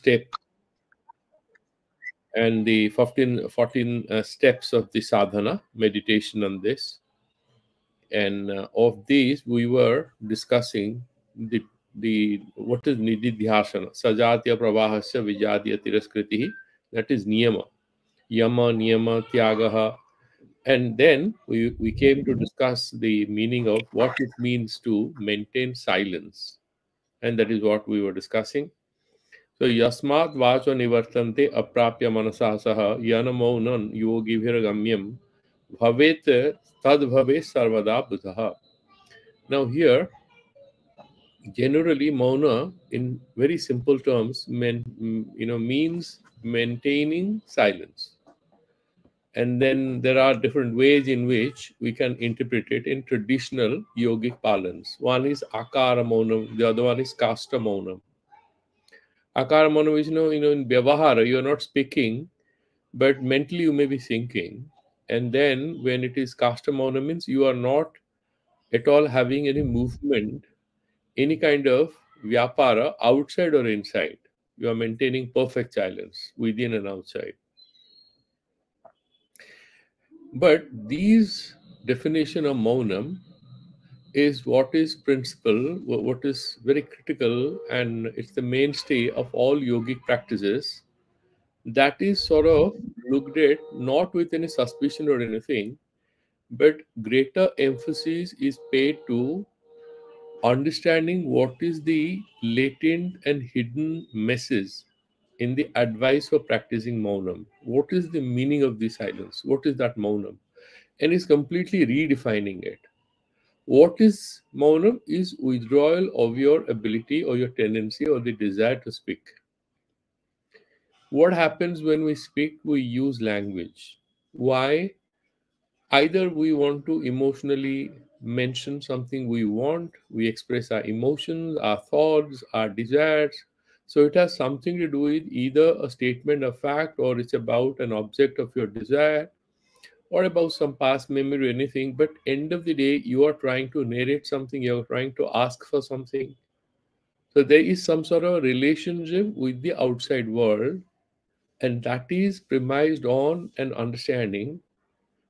step and the 14 steps of the sadhana, meditation on this. And of these, we were discussing the what is nididhyasana, sajatya pravahasya vijadya tiraskriti, that is niyama, yama, niyama, tyagaha. And then we came to discuss the meaning of what it means to maintain silence. And that is what we were discussing. So, yasmat vacho nivartante aprapya manasa saha yanamaunan yogi gamyam bhavet tad bhave sarvada buddha. Now, here, generally, mauna, in very simple terms, means maintaining silence. And then there are different ways in which we can interpret it in traditional yogic parlance. One is akara maunam, the other one is kasta maunam. Akara maunam is, in vyavahara, you are not speaking, but mentally you may be thinking. And then when it is kasta maunam, means you are not at all having any movement, any kind of vyapara outside or inside. You are maintaining perfect silence within and outside. But these definition of maunam is what is principle, what is very critical, and it's the mainstay of all yogic practices. That is sort of looked at not with any suspicion or anything, but greater emphasis is paid to understanding what is the latent and hidden message in the advice for practicing maunam. What is the meaning of the silence? What is that maunam? And is completely redefining it. What is maunam is withdrawal of your ability or your tendency or the desire to speak. What happens when we speak? We use language. Why? Either we want to emotionally mention something we want, we express our emotions, our thoughts, our desires. So it has something to do with either a statement of fact, or it's about an object of your desire, or about some past memory or anything. But end of the day, you are trying to narrate something, you're trying to ask for something. So there is some sort of relationship with the outside world, and that is premised on an understanding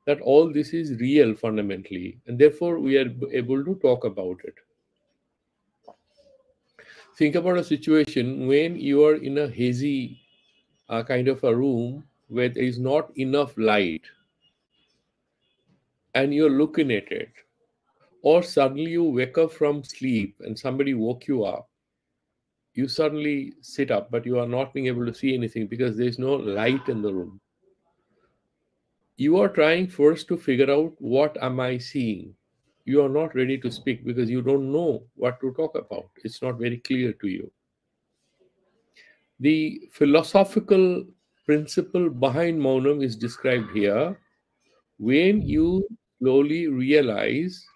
that all this is real fundamentally, and therefore we are able to talk about it. Think about a situation when you are in a hazy kind of a room where there is not enough light, and you're looking at it, or suddenly you wake up from sleep and somebody woke you up. You suddenly sit up, but you are not being able to see anything because there is no light in the room. You are trying first to figure out, what am I seeing? You are not ready to speak because you don't know what to talk about. It's not very clear to you. The philosophical principle behind maunam is described here. When you slowly realize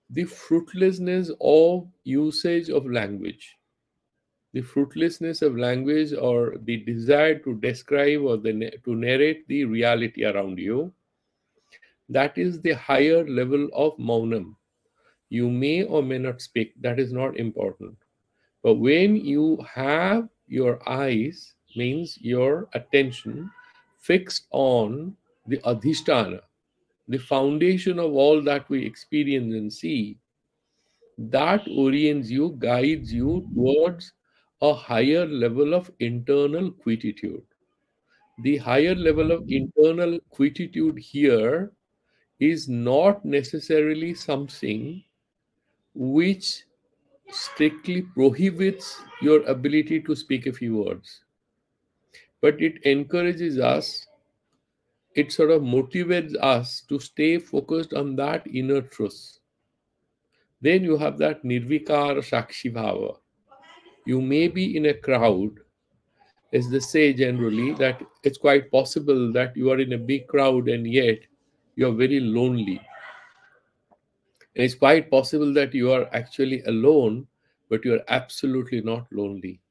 the fruitlessness of usage of language, the fruitlessness of language, or the desire to describe or to narrate the reality around you, that is the higher level of maunam. You may or may not speak, that is not important. But when you have your eyes, means your attention, fixed on the adhisthana, the foundation of all that we experience and see, that orients you, guides you towards a higher level of internal quietude. The higher level of internal quietude here is not necessarily something which strictly prohibits your ability to speak a few words, but it encourages us, it sort of motivates us to stay focused on that inner truth. Then you have that nirvikara sakshi bhava. You may be in a crowd, as they say generally, that it's quite possible that you are in a big crowd and yet you are very lonely. And it's quite possible that you are actually alone, but you are absolutely not lonely.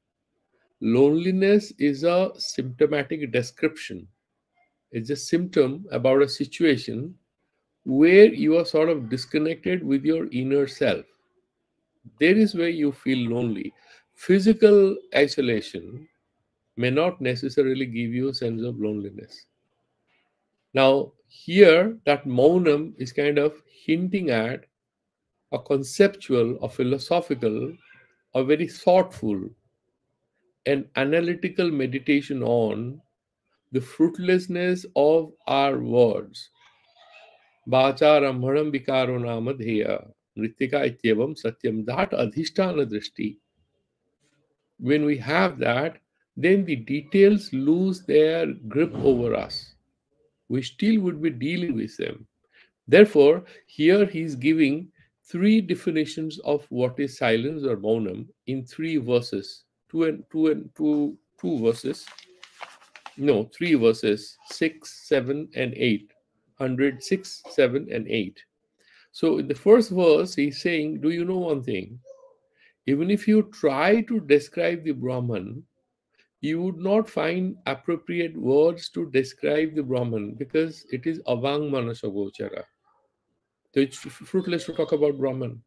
Loneliness is a symptomatic description. It's a symptom about a situation where you are sort of disconnected with your inner self. There is where you feel lonely. Physical isolation may not necessarily give you a sense of loneliness. Now, here, that Maunam is kind of hinting at a conceptual or philosophical or very thoughtful and analytical meditation on the fruitlessness of our words. Vacharamhanam vikaro nama dheya, nritika ityavam satyam. That adhisthana drishti. When we have that, then the details lose their grip over us. We still would be dealing with them. Therefore, here he is giving three definitions of what is silence or maunam in three verses. Two verses. No, three verses, 6, 7, and 8. 106, 7, and 8. So in the first verse, he's saying, do you know one thing? Even if you try to describe the Brahman, you would not find appropriate words to describe the Brahman because it is avang manasagochara. So it's fruitless to talk about Brahman.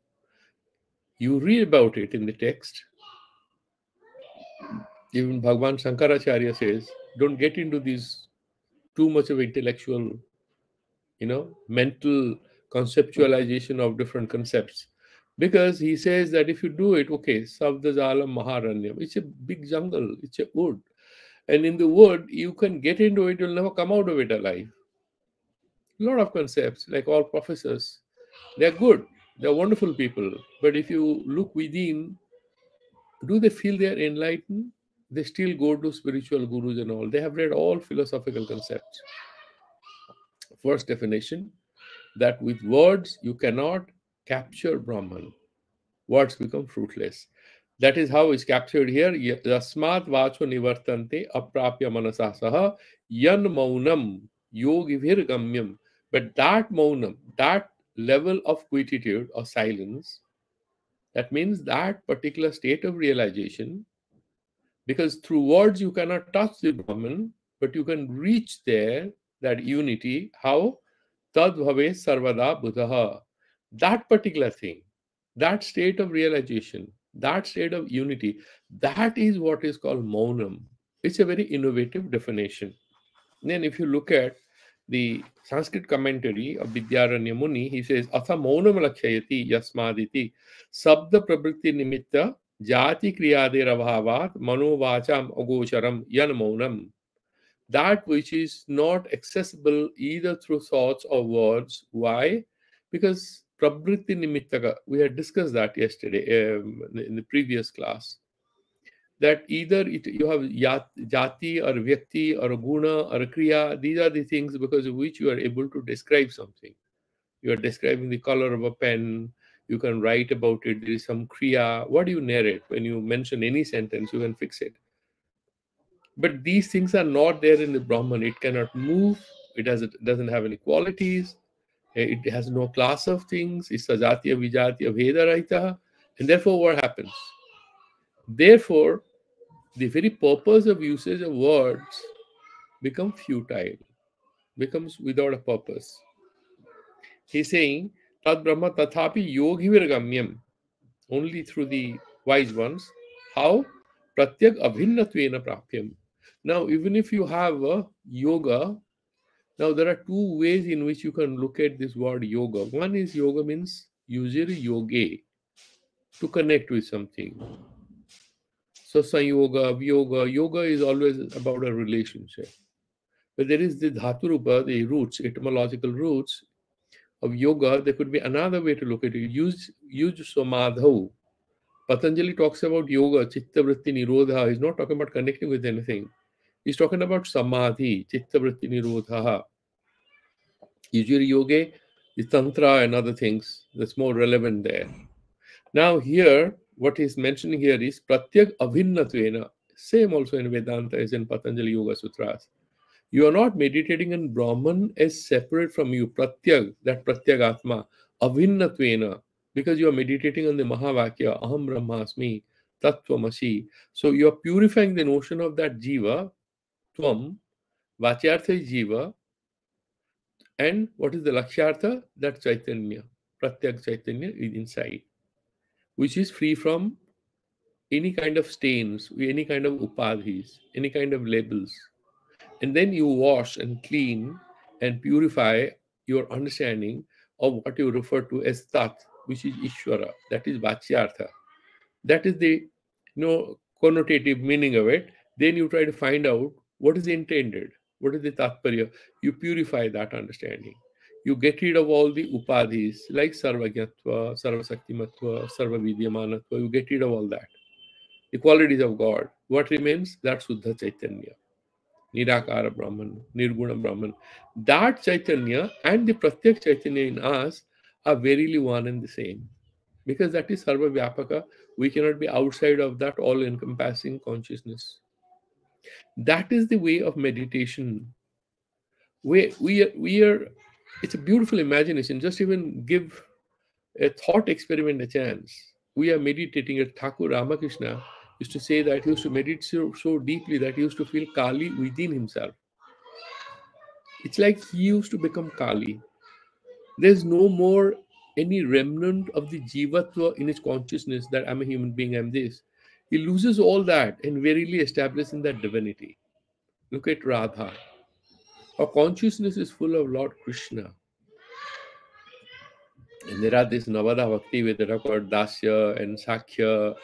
You read about it in the text. Even Bhagavan Shankaracharya says, don't get into these too much of intellectual, mental conceptualization of different concepts. Because he says that if you do it, okay, Savdajalam Maharanyam, it's a big jungle, it's a wood. And in the wood, you can get into it, you'll never come out of it alive. A lot of concepts, like all professors, they're good, they're wonderful people. But if you look within, do they feel they are enlightened? They still go to spiritual gurus and all. They have read all philosophical concepts. First definition, that with words you cannot capture Brahman. Words become fruitless. That is how it's captured here. Yasmat vacho nivartante aprapya manasasaha yan maunam yogivir gamyam. But that maunam, that level of quietude or silence, that means that particular state of realization, because through words you cannot touch the Brahman, but you can reach there, that unity. How? Tad bhave sarvada buddha. That particular thing, that state of realization, that state of unity, that is what is called maunam. It's a very innovative definition. Then if you look at the Sanskrit commentary of Vidyaranya Muni, he says, Atha maunam lakshayati yasmaditi sabda prabhritti nimitta jati kriyadir abhavat manovacham agocharam yan maunam. That which is not accessible either through thoughts or words. Why? Because prabhritti nimittaka, we had discussed that yesterday in the previous class, that either you have jati or vyakti or a guna or a kriya. These are the things because of which you are able to describe something. You are describing the color of a pen. You can write about it. There is some kriya. What do you narrate? When you mention any sentence, you can fix it. But these things are not there in the Brahman. It cannot move. Doesn't have any qualities. It has no class of things. It's a jatiya vijatiya veda rahita. And therefore, what happens? Therefore, the very purpose of usage of words becomes futile, becomes without a purpose. He's saying, Tad Brahma Tathapi Yogi Virgamyam, only through the wise ones. How? Pratyak Abhinnatvena Prapyam. Now, even if you have a yoga, now there are two ways in which you can look at this word yoga. One is yoga means usually yoge, to connect with something. So Sanyoga, Vyoga, yoga is always about a relationship. But there is the dhaturupa, the roots, etymological roots of yoga. There could be another way to look at it. Use samadhau. Patanjali talks about yoga, chitta vritti nirodha. He's not talking about connecting with anything. He's talking about samadhi, chitta vritti nirodha. Usually yoga is tantra and other things. That's more relevant there. Now here, what he's mentioning here is pratyak abhinnatvena. Same also in Vedanta as in Patanjali Yoga Sutras. You are not meditating on Brahman as separate from you, pratyag, that pratyagatma, avinnatvena, because you are meditating on the Mahavakya, aham brahmasmi, tattvamasi. So you are purifying the notion of that jiva, tvam, vachyartha is jiva, and what is the lakshyartha? That chaitanya, pratyag chaitanya is inside, which is free from any kind of stains, any kind of upadhis, any kind of labels. And then you wash and clean and purify your understanding of what you refer to as Tat, which is Ishvara, that is Vachyartha. That is the connotative meaning of it. Then you try to find out what is intended, what is the Tatparya. You purify that understanding. You get rid of all the upadhis like Sarvagyatva, Sarvasaktimatva, Sarvavidyamanatva. You get rid of all that. The qualities of God. What remains? That's Suddha Chaitanya. Nirakara Brahman, Nirguna Brahman. That Chaitanya and the Pratyak Chaitanya in us are verily one and the same. Because that is Sarva Vyapaka. We cannot be outside of that all-encompassing consciousness. That is the way of meditation. We are, it's a beautiful imagination. Just even give a thought experiment a chance. We are meditating. Thakur Ramakrishna used to say that he used to meditate so deeply that he used to feel Kali within himself. It's like he used to become Kali. There's no more any remnant of the jivatva in his consciousness that I'm a human being, I'm this. He loses all that and verily establishes that divinity. Look at Radha. Her consciousness is full of Lord Krishna. And there are this Navada Bhakti where they talk about Dasya and Sakhya,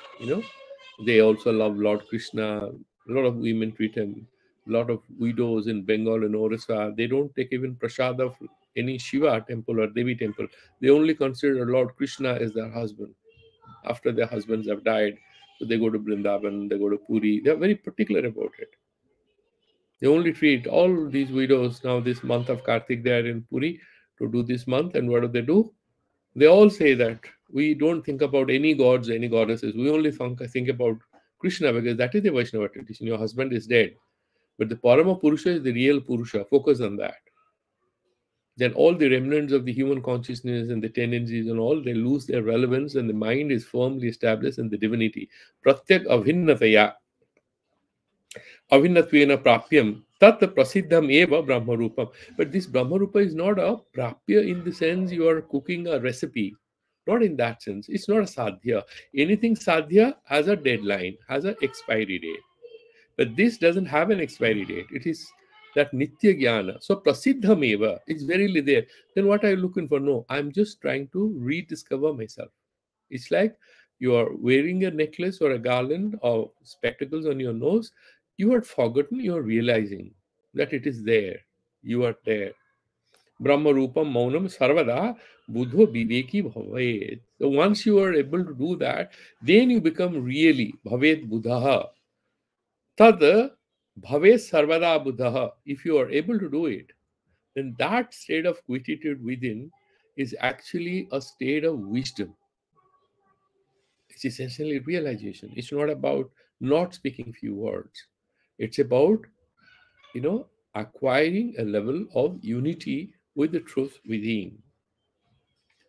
They also love Lord Krishna. A lot of women treat him. A lot of widows in Bengal and Orissa, they don't take even prasad of any Shiva temple or Devi temple. They only consider Lord Krishna as their husband after their husbands have died. So they go to Vrindavan, they go to Puri. They are very particular about it. They only treat all these widows now this month of Kartik, they are in Puri to do this month. And what do? They all say that we don't think about any gods, any goddesses. We only think about Krishna because that is the Vaishnava tradition. Your husband is dead. But the Parama Purusha is the real Purusha. Focus on that. Then all the remnants of the human consciousness and the tendencies and all, they lose their relevance and the mind is firmly established in the divinity. Pratyak avinnataya. Avinnatvena prapyam. Tat prasiddham eva brahmarupam. But this brahmarupa is not a prapya in the sense you are cooking a recipe. Not in that sense. It's not a sadhya. Anything sadhya has a deadline, has an expiry date. But this doesn't have an expiry date. It is that nitya jnana. So prasiddham eva is verily there. Then what are you looking for? No, I'm just trying to rediscover myself. It's like you are wearing a necklace or a garland or spectacles on your nose. You had forgotten, you are realizing that it is there. You are there. Brahma Rupam Maunam Sarvada Buddho Viveki Bhavet. So once you are able to do that, then you become really Bhavet Buddha. Tad Bhavet Sarvada Buddha. If you are able to do it, then that state of quietude within is actually a state of wisdom. It's essentially realization. It's not about not speaking few words. It's about, acquiring a level of unity with the truth within.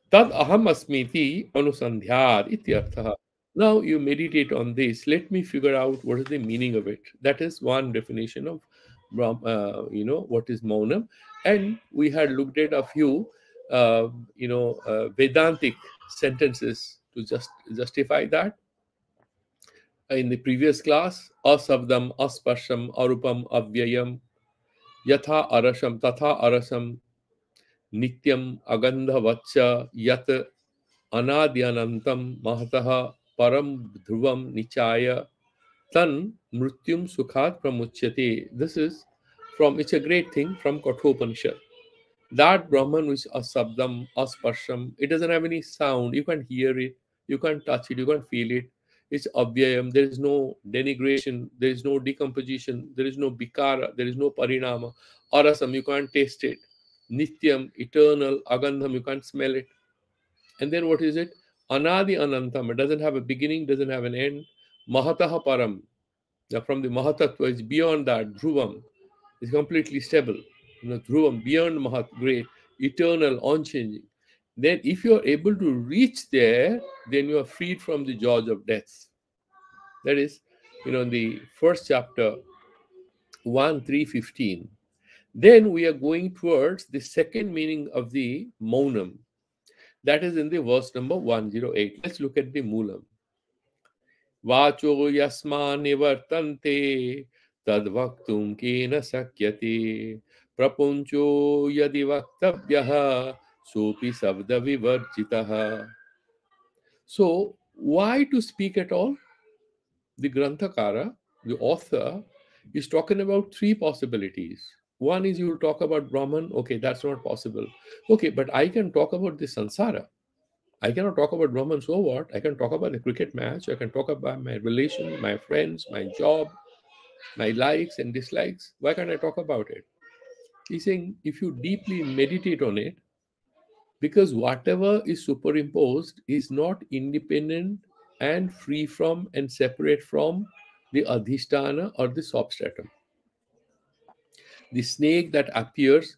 Tad aham asmiti anusandhyad ityartha. Now you meditate on this. Let me figure out what is the meaning of it. That is one definition of, what is Maunam. And we had looked at a few, Vedantic sentences to justify that. In the previous class, asabdam, asparsham, arupam, avyayam, yatha arasham, tatha arasam, nityam, agandha vacha, yat anadyanantam, mahataha, param dhruvam, nichaya, tan mrityum sukhat pramuchyate. This is it's a great thing from Kathopanishad. That Brahman which asabdam, asparsham, it doesn't have any sound. You can't hear it, you can't touch it, you can't feel it. It's avyayam. There is no denigration, there is no decomposition, there is no bikara, there is no parinama. Arasam, you can't taste it. Nityam, eternal. Agandham, you can't smell it. And then what is it? Anadi anantam. It doesn't have a beginning, doesn't have an end. Mahataha param. Now from the Mahatatva, it's beyond that. Dhruvam is completely stable. Dhruvam, beyond Mahat, great, eternal, unchanging. Then if you are able to reach there, then you are freed from the jaws of death. That is, in the first chapter, 1.3.15. Then we are going towards the second meaning of the Maunam. That is in the verse number 108. Let's look at the Moolam. Vacho yasma nivartante tadvaktum kena sakyate prapuncho yadi vaktabhyaha sopi sabda vivarjitaha. So, why to speak at all? The Granthakara, the author, is talking about three possibilities. One is you will talk about Brahman. Okay, that's not possible. Okay, but I can talk about the samsara. I cannot talk about Brahman, so what? I can talk about the cricket match. I can talk about my relation, my friends, my job, my likes and dislikes. Why can't I talk about it? He's saying if you deeply meditate on it, because whatever is superimposed is not independent and free from and separate from the adhisthana or the substratum. The snake that appears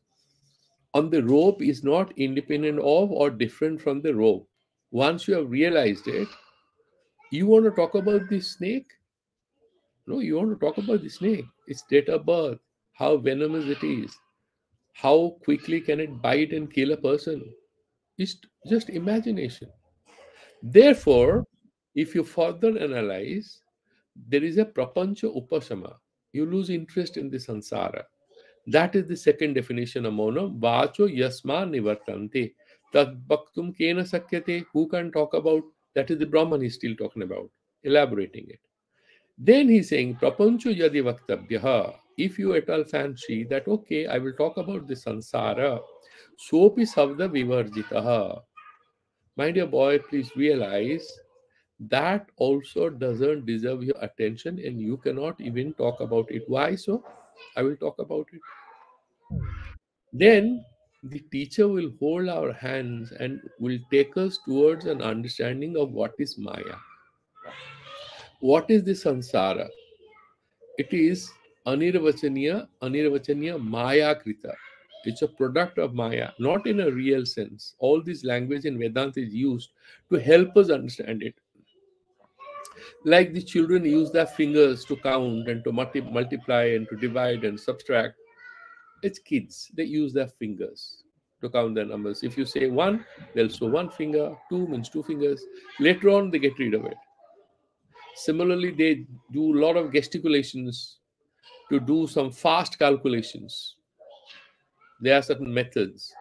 on the rope is not independent of or different from the rope. Once you have realized it, you want to talk about the snake? No, you want to talk about the snake. Its date of birth, how venomous it is, how quickly can it bite and kill a person. It's just imagination. Therefore, if you further analyze, there is a prapancha upasama. You lose interest in the sansara. That is the second definition of mauna. Vacho yasma nivartante. Tad bhaktum kena sakyate. Who can talk about? That is the Brahman he's still talking about, elaborating it. Then he's saying, prapancho yadi vaktabhyaha. If you at all fancy that, okay, I will talk about the sansara, sopi savda vivarjitaha. My dear boy, please realize that also doesn't deserve your attention and you cannot even talk about it. Why so? I will talk about it. Then the teacher will hold our hands and will take us towards an understanding of what is Maya. What is the samsara? It is anirvachaniya Maya Krita. It's a product of Maya, not in a real sense. All this language in Vedanta is used to help us understand it. Like the children use their fingers to count and to multiply and to divide and subtract. It's kids. They use their fingers to count their numbers. If you say one, they'll show one finger. Two means two fingers. Later on, they get rid of it. Similarly, they do a lot of gesticulations to do some fast calculations. There are certain methods.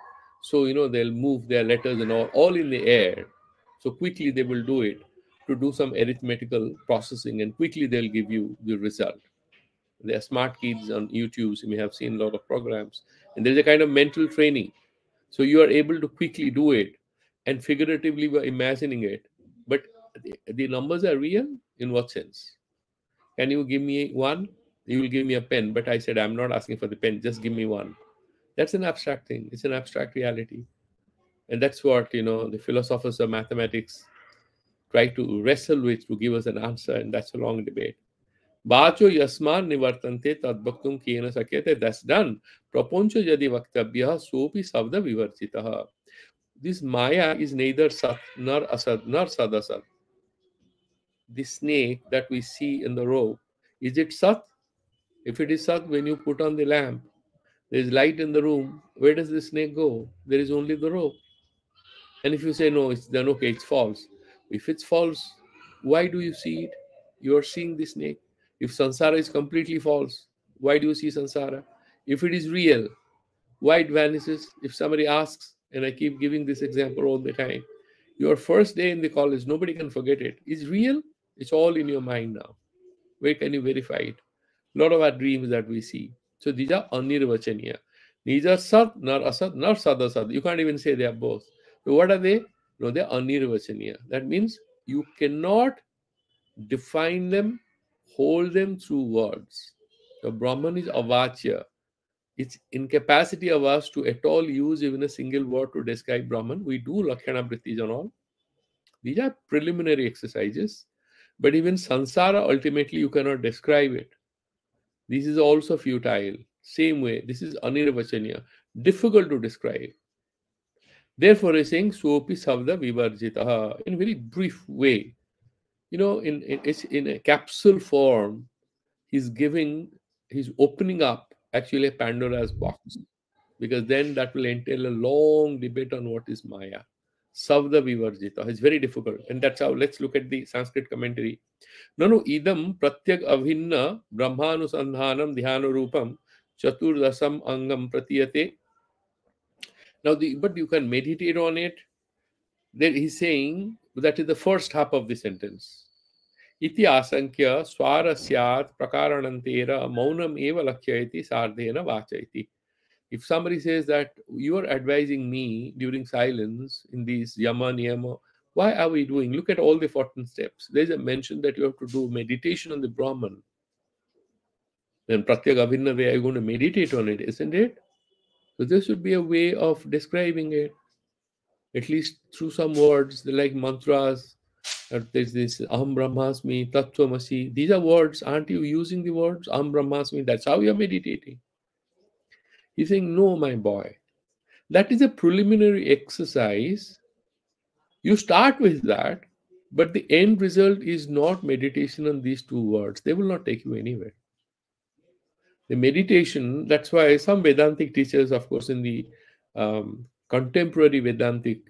So, they'll move their letters and all in the air. So quickly they will do it to do some arithmetical processing and quickly they'll give you the result. There are smart kids on YouTube. You may have seen a lot of programs. And there's a kind of mental training. So you are able to quickly do it and figuratively we're imagining it. But the numbers are real in what sense? Can you give me one? You will give me a pen. But I said, I'm not asking for the pen. Just give me one. That's an abstract thing. It's an abstract reality. And that's what, the philosophers of mathematics try to wrestle with to give us an answer. And that's a long debate. Bacho yasman nivartante tadbhaktum kena sakyate. That's done. Praponcho jadi vaktabhya sopi sabda vivarchitaha. This Maya is neither Sat nor Asad nor Sadasat. The snake that we see in the rope, is it Sat? If it is Sat, when you put on the lamp, there is light in the room. Where does the snake go? There is only the rope. And if you say no, then okay, it's false. If it's false, why do you see it? You are seeing the snake. If sansara is completely false, why do you see sansara? If it is real, why it vanishes? If somebody asks, and I keep giving this example all the time, your first day in the college, nobody can forget it. It's real. It's all in your mind now. Where can you verify it? A lot of our dreams that we see. So these are anirvachaniya. Neither sat nor asat nor sadasat. You can't even say they are both. So what are they? No, they are anirvachaniya. That means you cannot define them, hold them through words. The Brahman is avachya. It's incapacity of us to at all use even a single word to describe Brahman. We do Lakshana Brittis and all. These are preliminary exercises. But even sansara, ultimately, you cannot describe it. This is also futile. Same way, this is anirvachaniya. Difficult to describe. Therefore, he's saying, Sopi Savda Vivarjitaha in a very brief way. It's in a capsule form. He's opening up actually a Pandora's box because then that will entail a long debate on what is Maya. Savda Vivarjita. It's very difficult. And that's how, let's look at the Sanskrit commentary. Nanu idam pratyak avinna brahmanusandhanam dhyanurupam chaturdasam angam pratiyate. Now, but you can meditate on it. Then he's saying that is the first half of the sentence. Iti asankya swarasyat prakaranantera maunam eva lakhyayati sardhena vachaiti. If somebody says that you are advising me during silence in these yama niyama, why are we doing? Look at all the 14 steps. There's a mention that you have to do meditation on the Brahman. Then pratyaka avinna way, are you going to meditate on it, isn't it? So there should be a way of describing it, at least through some words, like mantras. There's this Aham Brahmasmi, Tattvamasi. These are words. Aren't you using the words Aham Brahmasmi? That's how you're meditating. He's saying, no, my boy. That is a preliminary exercise. You start with that, but the end result is not meditation on these two words. They will not take you anywhere. The meditation, that's why some Vedantic teachers, of course, in the contemporary Vedantic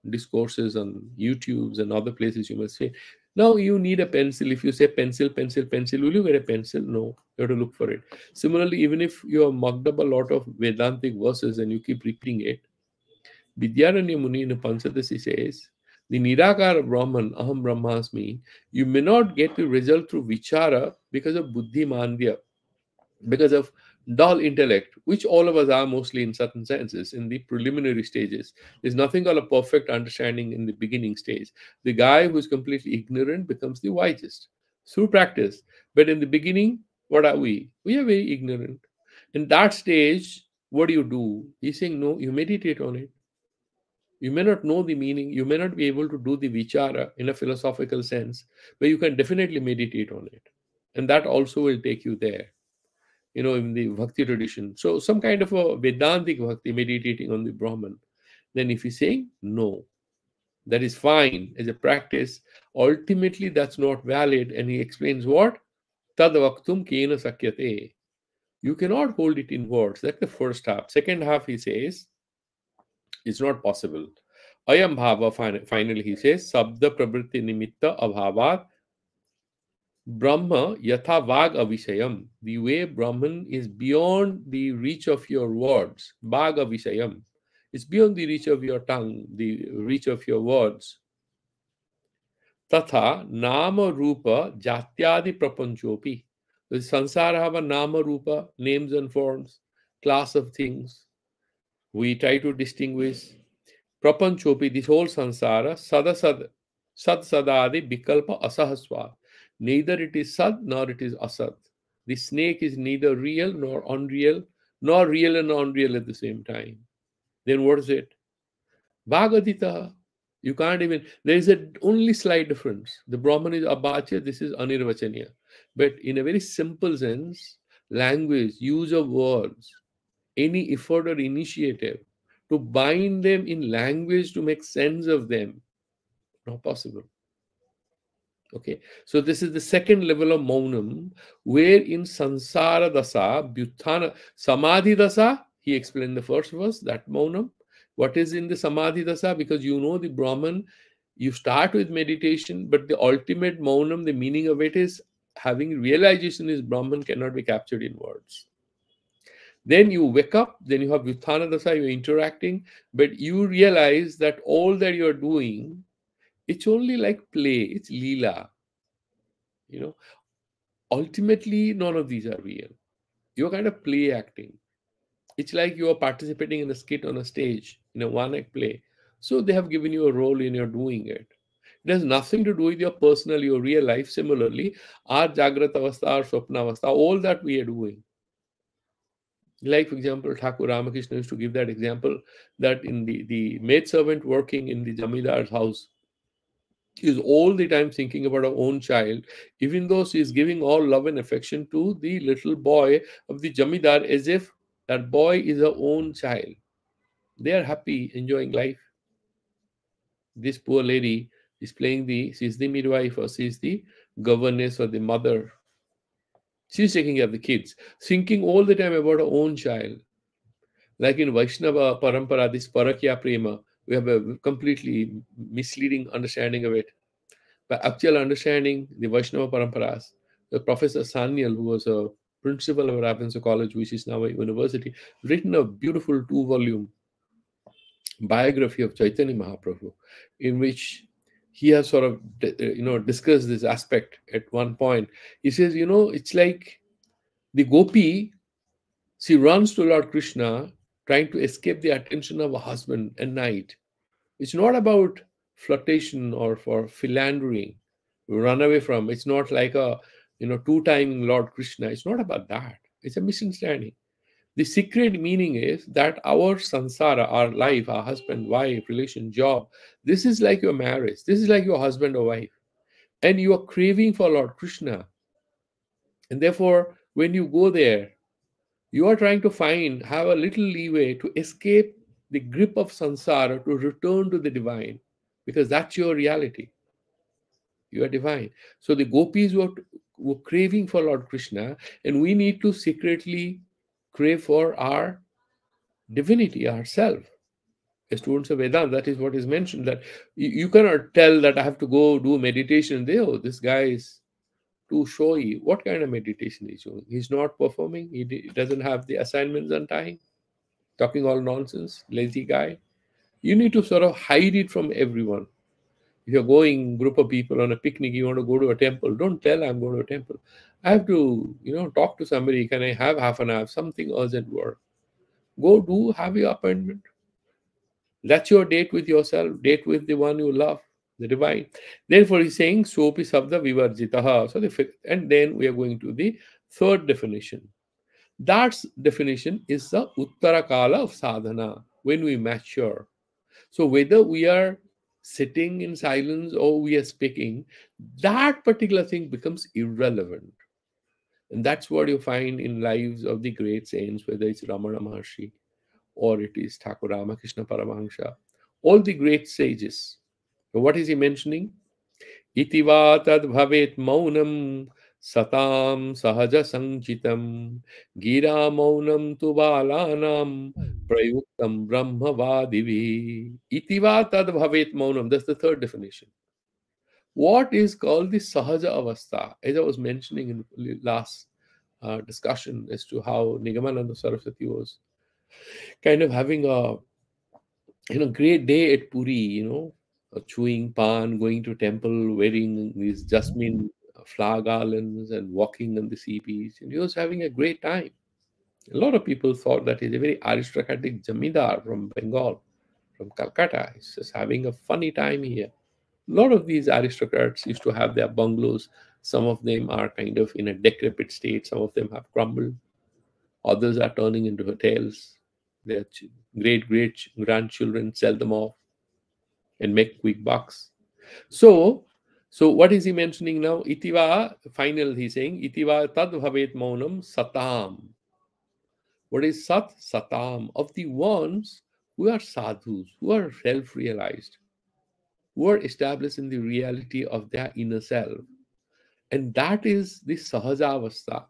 discourses on YouTubes and other places, you must say, now you need a pencil. If you say pencil, pencil, pencil, will you get a pencil? No, you have to look for it. Similarly, even if you have mugged up a lot of Vedantic verses and you keep repeating it, Vidyaranya Muni in Panchadasi says, the Nirakara Brahman, Aham Brahmasmi, you may not get the result through Vichara because of Buddhi Mandya, because of dull intellect, which all of us are mostly in certain senses in the preliminary stages. There's nothing called a perfect understanding in the beginning stage. The guy who is completely ignorant becomes the wisest through practice. But in the beginning, what are we? We are very ignorant. In that stage, what do? He's saying, no, you meditate on it. You may not know the meaning, you may not be able to do the vichara in a philosophical sense, but you can definitely meditate on it. And that also will take you there, in the bhakti tradition. So some kind of a Vedantic bhakti, meditating on the Brahman. Then if he's saying, no, that is fine as a practice, ultimately that's not valid. And he explains what? Tad vaktum kena sakyate. You cannot hold it in words. That's the first half. Second half, he says, it's not possible. Ayam bhava, finally he says, sabda prabriti nimitta abhavat Brahma yatha vag avishayam. The way Brahman is beyond the reach of your words. Vag avishayam. It's beyond the reach of your tongue, the reach of your words. Tatha nama rupa jatyadi prapanchopi. The sansara have a nama rupa, names and forms, class of things. We try to distinguish. Prapanchopi, this whole sansara, sad sadadi vikalpa asahasva. Neither it is sad nor it is asad. The snake is neither real nor real and unreal at the same time. Then what is it? Bhagadita. You can't even, there is only slight difference. The Brahman is abhachya, this is anirvachaniya. But in a very simple sense, language, use of words, any effort or initiative to bind them in language to make sense of them, not possible. Okay, so this is the second level of maunam, where in sansara dasa, bhuthana, samadhi dasa, he explained the first verse, that maunam. What is in the samadhi dasa? Because the Brahman, you start with meditation, but the ultimate maunam, the meaning of it is having realization is Brahman cannot be captured in words. Then you wake up, then you have Vyuthana Dasa, you're interacting, but you realize that all that you're doing, it's only like play, it's Leela. Ultimately, none of these are real. You're kind of play acting. It's like you are participating in a skit on a stage, in a one-act play. So they have given you a role and you're doing it. It has nothing to do with your personal, your real life. Similarly, our Jagrata Avastha, our Swapna Avastha, all that we are doing. Like, for example, Thakur Ramakrishna used to give that example that in the maidservant working in the Jamidar's house is all the time thinking about her own child, even though she is giving all love and affection to the little boy of the Jamidar as if that boy is her own child. They are happy, enjoying life. This poor lady is she's the midwife or she's the governess or the mother. She's taking care of the kids, thinking all the time about her own child. Like in Vaishnava Parampara, this Parakya Prema, We have a completely misleading understanding of it. But actual understanding the Vaishnava Paramparas, the Professor Sanyal, who was a principal of Ravensa College, which is now a university, written a beautiful 2 volume biography of Chaitanya Mahaprabhu, in which he has sort of discussed this aspect at one point. He says, it's like the gopi, she runs to Lord Krishna trying to escape the attention of a husband at night. It's not about flirtation or for philandering, run away from. It's not like a two-timing Lord Krishna. It's not about that. It's a misunderstanding. The secret meaning is that our sansara, our life, our husband, wife, relation, job, this is like your marriage. This is like your husband or wife. And you are craving for Lord Krishna. And therefore, when you go there, you are trying to have a little leeway to escape the grip of sansara, to return to the divine, because that's your reality. You are divine. So the gopis were craving for Lord Krishna, and we need to secretly crave for our divinity, ourself. As students of Vedanta, that is what is mentioned, that you cannot tell that I have to go do meditation. Oh, this guy is too showy. What kind of meditation is he doing? He's not performing. He doesn't have the assignments on time. Talking all nonsense, lazy guy. You need to sort of hide it from everyone. If you're going group of people on a picnic, you want to go to a temple, don't tell I'm going to a temple. I have to, talk to somebody. Can I have half an hour? Something urgent work. Go do, have your appointment. That's your date with yourself, date with the one you love, the divine. Therefore, he's saying, Sopi Sabda Vivarjitaha. And then we are going to the third definition. That definition is the Uttara Kala of sadhana, when we mature. So whether we are sitting in silence or we are speaking, that particular thing becomes irrelevant. And that's what you find in lives of the great saints, whether it's Ramana Maharshi or it is Thakur Ramakrishna Paramahansa, all the great sages. So what is he mentioning? Itiva tad bhavet maunam satam sahaja sanchitam gira maunam tu balanam prayuktam brahmavadivi. Itiva tad bhavet maunam. That's the third definition. What is called the sahaja avastha? As I was mentioning in the last discussion as to how Nigamananda Saraswati was kind of having a great day at Puri, chewing pan, going to temple, wearing these jasmine flower garlands and walking on the sea beach. And he was having a great time. A lot of people thought that he's a very aristocratic Jamidar from Bengal, from Calcutta. He's just having a funny time here. A lot of these aristocrats used to have their bungalows. Some of them are kind of in a decrepit state. Some of them have crumbled. Others are turning into hotels. Their great grandchildren sell them off and make quick bucks. So what is he mentioning now? Itiva, final he's saying, Itiva tad bhavet maunam satam. What is sat? Satam. Of the ones who are sadhus, who are self-realized, who are established in the reality of their inner self. And that is the sahajavastha,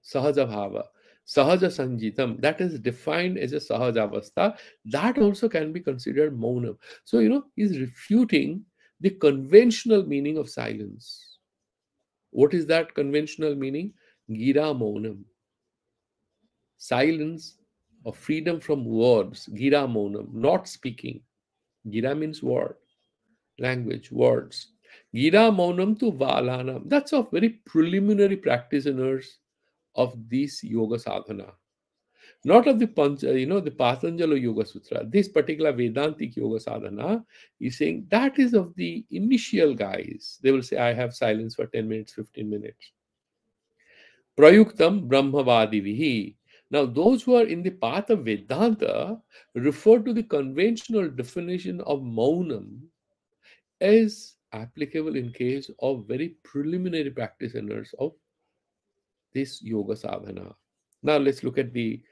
sahajabhava. Sahaja Sanjitam, that is defined as a Sahajavastha, that also can be considered Maunam. So, he's refuting the conventional meaning of silence. What is that conventional meaning? Gira Maunam. Silence or freedom from words, Gira Maunam, not speaking. Gira means word, language, words. Gira Maunam to Valanam. That's a very preliminary practitioners of this yoga sadhana. Not of the the Patanjali Yoga Sutra. This particular Vedantic Yoga Sadhana is saying that is of the initial guys. They will say, I have silence for 10 minutes, 15 minutes. Prayuktam Brahmavadivihi. Now, those who are in the path of Vedanta refer to the conventional definition of Maunam as applicable in case of very preliminary practitioners of this Yoga Sadhana. Now, let's look at the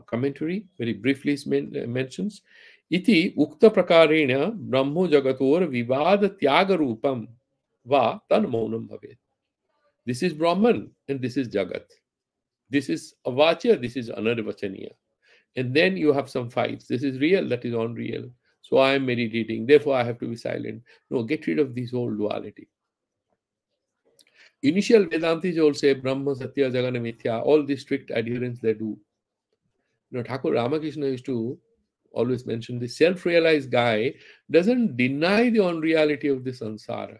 commentary. Very briefly mentions iti ukta prakarena brahmo jagator vivada tyaga rupam va tan maunam bhavet. This is Brahman and this is Jagat. This is avachya, this is anarvachaniya. And then you have some fights. This is real, that is unreal. So I am meditating, therefore I have to be silent. No, get rid of this whole duality. Initial Vedantis all say Brahma, Satya, Jagana, Mithya, all these strict adherence they do. Thakur Ramakrishna used to always mention the self-realized guy doesn't deny the unreality of the samsara.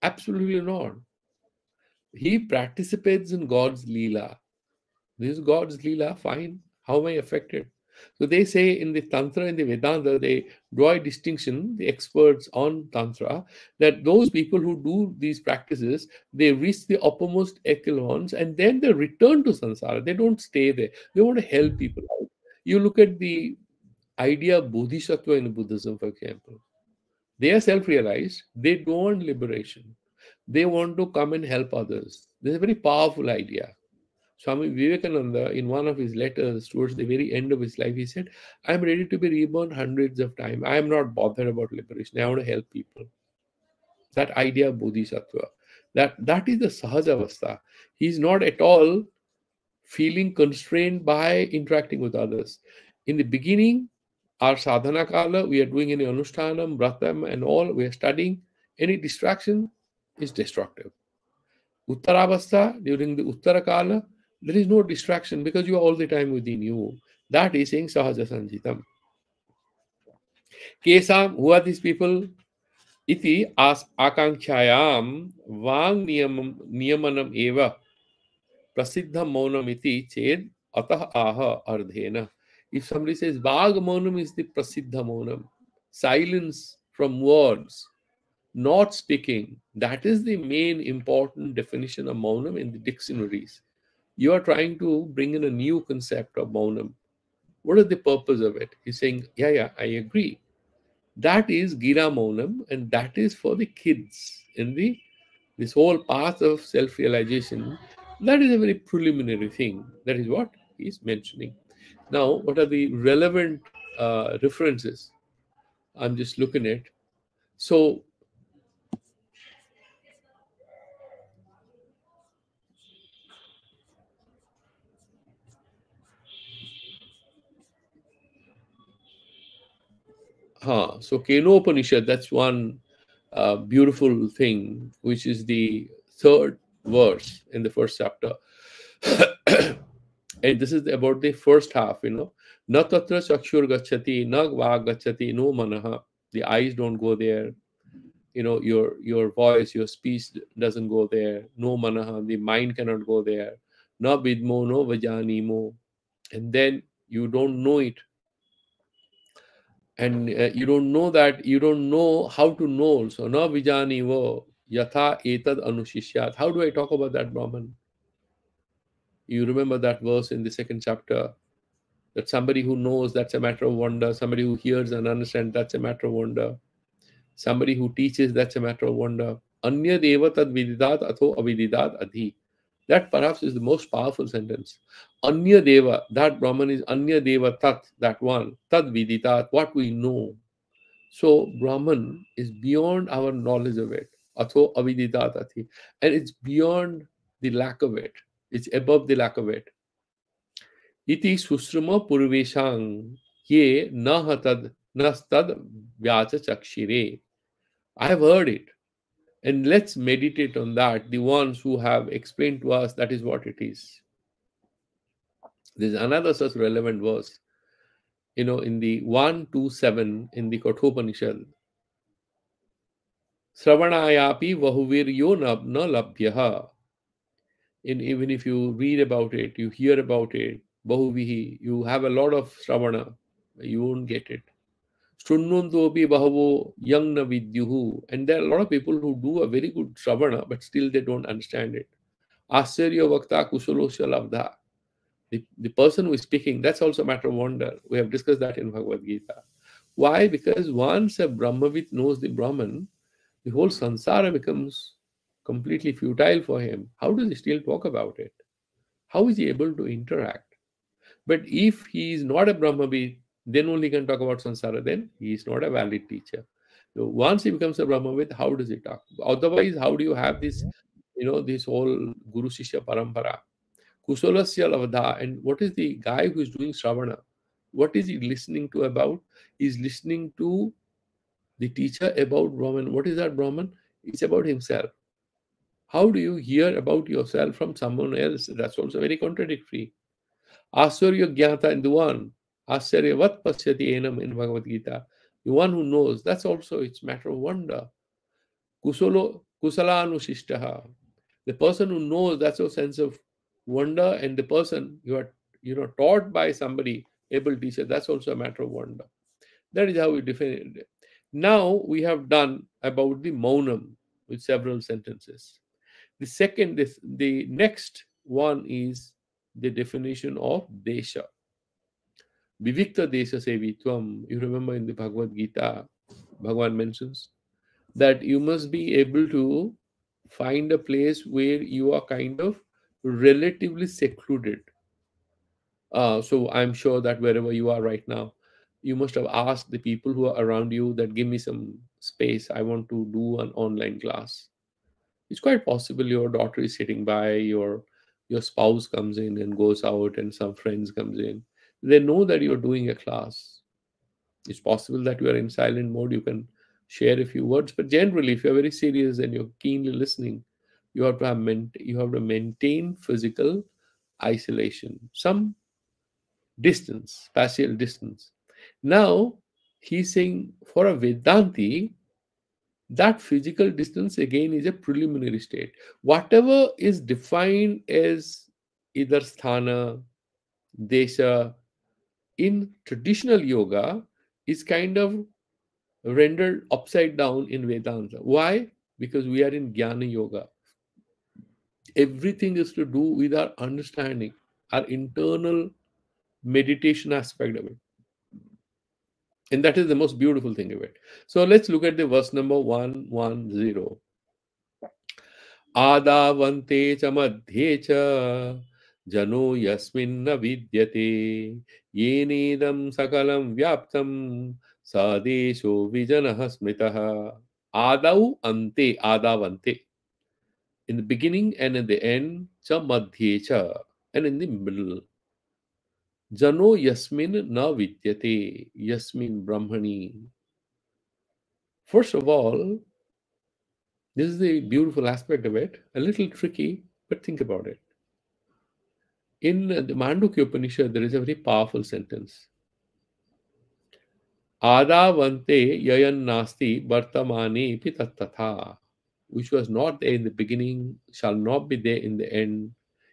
Absolutely not. He participates in God's Leela. This is God's Leela, fine. How am I affected? So they say in the Tantra and the Vedanta, they draw a distinction, the experts on Tantra, that those people who do these practices, they reach the uppermost echelons and then they return to samsara. They don't stay there. They want to help people out. You look at the idea of bodhisattva in Buddhism, for example. They are self-realized. They don't want liberation. They want to come and help others. This is a very powerful idea. Swami Vivekananda, in one of his letters towards the very end of his life, he said, I am ready to be reborn hundreds of times. I am not bothered about liberation. I want to help people. That idea of bodhisattva, that is the sahajavastha. He is not at all feeling constrained by interacting with others. In the beginning, our sadhana kala, we are doing any anushthanam, vratam, and all, we are studying. Any distraction is destructive. Uttarabhastha, during the Uttara Kala, there is no distraction because you are all the time within you. That is saying Sahaja Sanjitam. Kesam, who are these people? Iti as akankshayam vang niyamanam eva prasiddha maunam iti ched atah aha ardhena. If somebody says Vag maunam is the prasiddha maunam, silence from words, not speaking, that is the main important definition of maunam in the dictionaries. You are trying to bring in a new concept of maunam. What is the purpose of it? He's saying, yeah, I agree. That is gira maunam, and that is for the kids in this whole path of self-realization. That is a very preliminary thing. That is what he's mentioning. Now, what are the relevant references? I'm just looking at. So, so Kenopanishad, that's one beautiful thing, which is the third verse in the first chapter. And this is about the first half, Na tatra chakshur gacchati, na vag gacchati, no manaha. The eyes don't go there. Your voice, your speech doesn't go there. No manaha, the mind cannot go there. Na vidmo, no vajanimo. And then you don't know it. And you don't know that, you don't know how to know also. Na vijanivo yatha etad anushishyat. How do I talk about that Brahman? You remember that verse in the second chapter, that somebody who knows, that's a matter of wonder. Somebody who hears and understands, that's a matter of wonder. Somebody who teaches, that's a matter of wonder. Anya deva tad vididat atho avididat adhi. That perhaps is the most powerful sentence. Anya deva, that Brahman is Anya deva tat, that one. Tad viditat, what we know. So Brahman is beyond our knowledge of it. Atho aviditat adhi. And it's beyond the lack of it. It's above the lack of it. Iti susrama purveshang ye nahatad nastad vyacha chakshire. I have heard it. And let's meditate on that. The ones who have explained to us that is what it is. There's another such relevant verse, in the 127 in the Kathopanishad. Sravanayapi vahuviryo na labhyaha. And even if you read about it, you hear about it, bahuvihi, you have a lot of Sravana, you won't get it. Srunnuntopi bahavo yang na vidyuhu. And there are a lot of people who do a very good Sravana, but still they don't understand it. Asarya vakta kusalosya labdha. The person who is speaking, that's also a matter of wonder. We have discussed that in Bhagavad Gita. Why? Because once a Brahmavit knows the Brahman, the whole samsara becomes completely futile for him. How does he still talk about it? How is he able to interact? But if he is not a Brahmavit, then only can talk about samsara, then he is not a valid teacher. So once he becomes a Brahmavit, how does he talk? Otherwise, how do you have this, this whole Guru Shishya Parampara? Kusalasya Lavadha, and what is the guy who is doing Shravana? What is he listening to about? He's listening to the teacher about Brahman. What is that Brahman? It's about himself. How do you hear about yourself from someone else? That's also very contradictory. Aswarya Jnata in the one, Asaryavat Pasyati Enam in Bhagavad Gita. The one who knows, that's also it's matter of wonder. Kusala Anushishtaha. The person who knows, that's a sense of wonder, and the person you are taught by somebody, able teacher, that's also a matter of wonder. That is how we define it. Now we have done about the Maunam with several sentences. The next one is the definition of Desha. Vivikta Desha Sevitvam. You remember in the Bhagavad Gita, Bhagavan mentions that you must be able to find a place where you are kind of relatively secluded. So I'm sure that wherever you are right now, you must have asked the people who are around you that give me some space. I want to do an online class. It's quite possible your daughter is sitting by, your spouse comes in and goes out, and some friends comes in. They know that you're doing a class. It's possible that you are in silent mode. You can share a few words, but generally, if you're very serious and you're keenly listening, you have to maintain physical isolation, some distance, spatial distance. Now, he's saying for a Vedanti, that physical distance again is a preliminary state. Whatever is defined as either sthana, desha, in traditional yoga is kind of rendered upside down in Vedanta. Why? Because we are in Jnana Yoga. Everything is to do with our understanding, our internal meditation aspect of it. And that is the most beautiful thing of it. So let's look at the verse number 110. आदावन्ते च मध्ये च जनो यस्मिन्न विद्यते येनेदं सकलं व्याप्तं स देशो विजनः स्मृतः. Adau ante, adavante. In the beginning and in the end, cha madhye cha, and in the middle. Jano yasmin na vidyate, yasmin brahmani. First of all, this is the beautiful aspect of it, a little tricky, but think about it. In the Mandukya Upanishad, there is a very powerful sentence. Adavante yayan nasti vartamane pi tattatha, which was not there in the beginning, shall not be there in the end.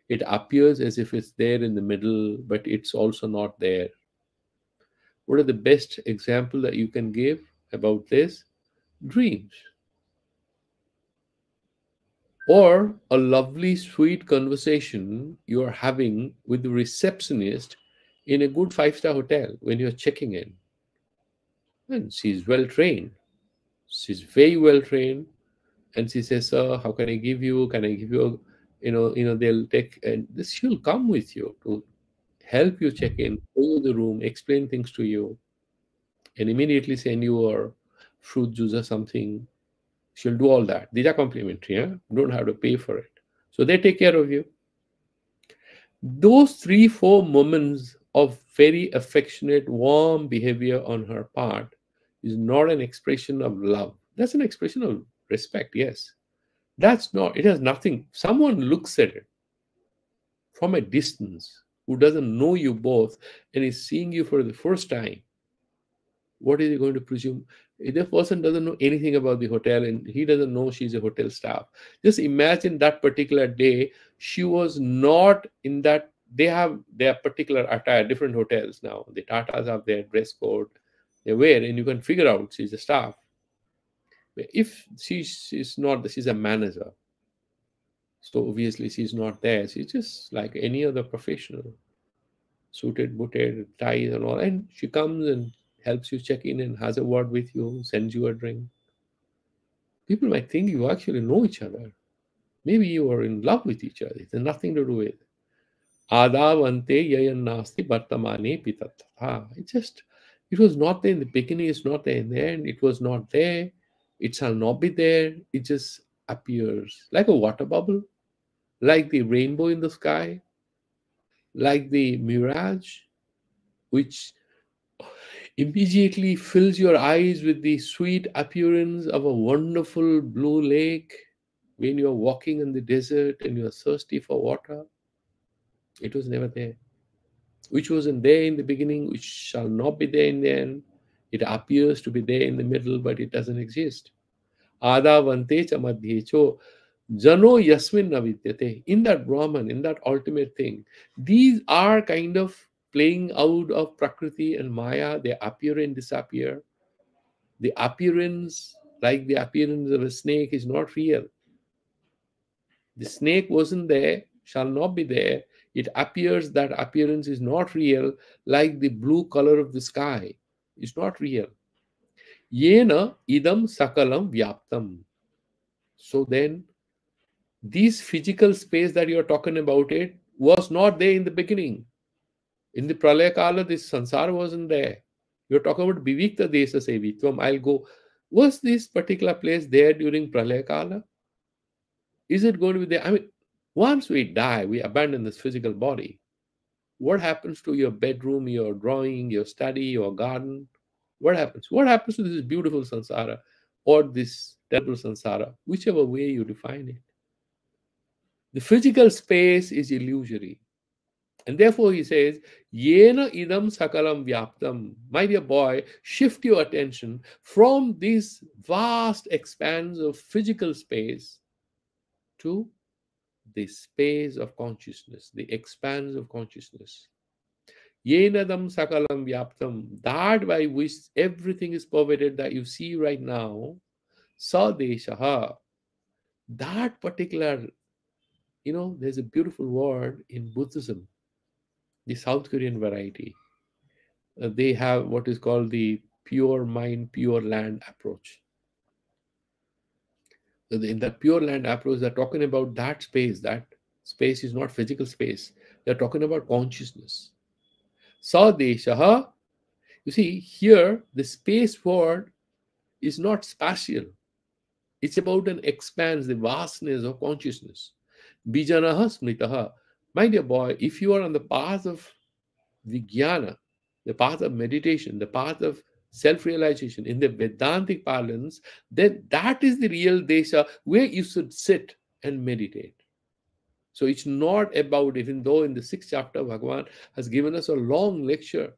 It appears as if it's there in the middle, but it's also not there. What are the best example that you can give about this? Dreams. Or a lovely, sweet conversation you are having with the receptionist in a good five-star hotel when you're checking in. And she's well trained. She's very well trained. And she says, "Sir, how can I give you? Can I give you? They'll take, and this she'll come with you to help you check in, show you the room, explain things to you, and immediately send you a fruit juice or something. She'll do all that. These are complimentary. Yeah? You don't have to pay for it. So they take care of you. Those 3-4 moments of very affectionate, warm behavior on her part is not an expression of love. That's an expression of respect, yes. That's not, it has nothing. Someone looks at it from a distance who doesn't know you both and is seeing you for the first time. What is he going to presume? If the person doesn't know anything about the hotel and he doesn't know she's a hotel staff, just imagine that particular day she was not in that. They have their particular attire, different hotels now. The Tatas have their dress code they wear, and you can figure out she's a staff. If she's not, she's a manager. So obviously she's not there. She's just like any other professional, suited, booted, ties and all. And she comes and helps you check in and has a word with you, sends you a drink. People might think you actually know each other. Maybe you are in love with each other. It has nothing to do with Adavante yayan nasti vartamane pitatha. It was not there in the beginning, it's not there in the end, it was not there, it shall not be there, it just appears like a water bubble, like the rainbow in the sky, like the mirage, which immediately fills your eyes with the sweet appearance of a wonderful blue lake when you're walking in the desert and you're thirsty for water. It was never there. Which wasn't there in the beginning, which shall not be there in the end. It appears to be there in the middle, but it doesn't exist. Adavante cha madhye. So, Jano Yasmin Navidyate, in that Brahman, in that ultimate thing, these are kind of playing out of Prakriti and Maya. They appear and disappear. The appearance, like the appearance of a snake, is not real. The snake wasn't there, shall not be there. It appears that appearance is not real, like the blue color of the sky. It's not real. Yena idam sakalam vyaptam. So then, this physical space that you're talking about it was not there in the beginning. In the Pralaya Kala, this sansara wasn't there. You're talking about Vivikta Desa Sevitvam. I'll go. Was this particular place there during Pralaya Kala? Is it going to be there? I mean, once we die, we abandon this physical body. What happens to your bedroom, your drawing, your study, your garden? What happens? What happens to this beautiful sansara or this terrible sansara, whichever way you define it? The physical space is illusory. And therefore he says, Yena idam sakalam vyaptam. My dear boy, shift your attention from this vast expanse of physical space to the space of consciousness, the expanse of consciousness. Yenadam sakalam vyaptam, that by which everything is pervaded that you see right now, sadeshaha, that particular, there's a beautiful word in Buddhism, the South Korean variety. They have what is called the pure mind, pure land approach. In that pure land approach, they're talking about that space. That space is not physical space. They're talking about consciousness. Sadeshaha, you see, here the space word is not spatial. It's about an expanse, the vastness of consciousness. Bijanaha smritaha. My dear boy, if you are on the path of Vijnana, the path of meditation, the path of self-realization in the Vedantic parlance, then that is the real desha where you should sit and meditate. So it's not about, even though in the 6th chapter, Bhagavan has given us a long lecture,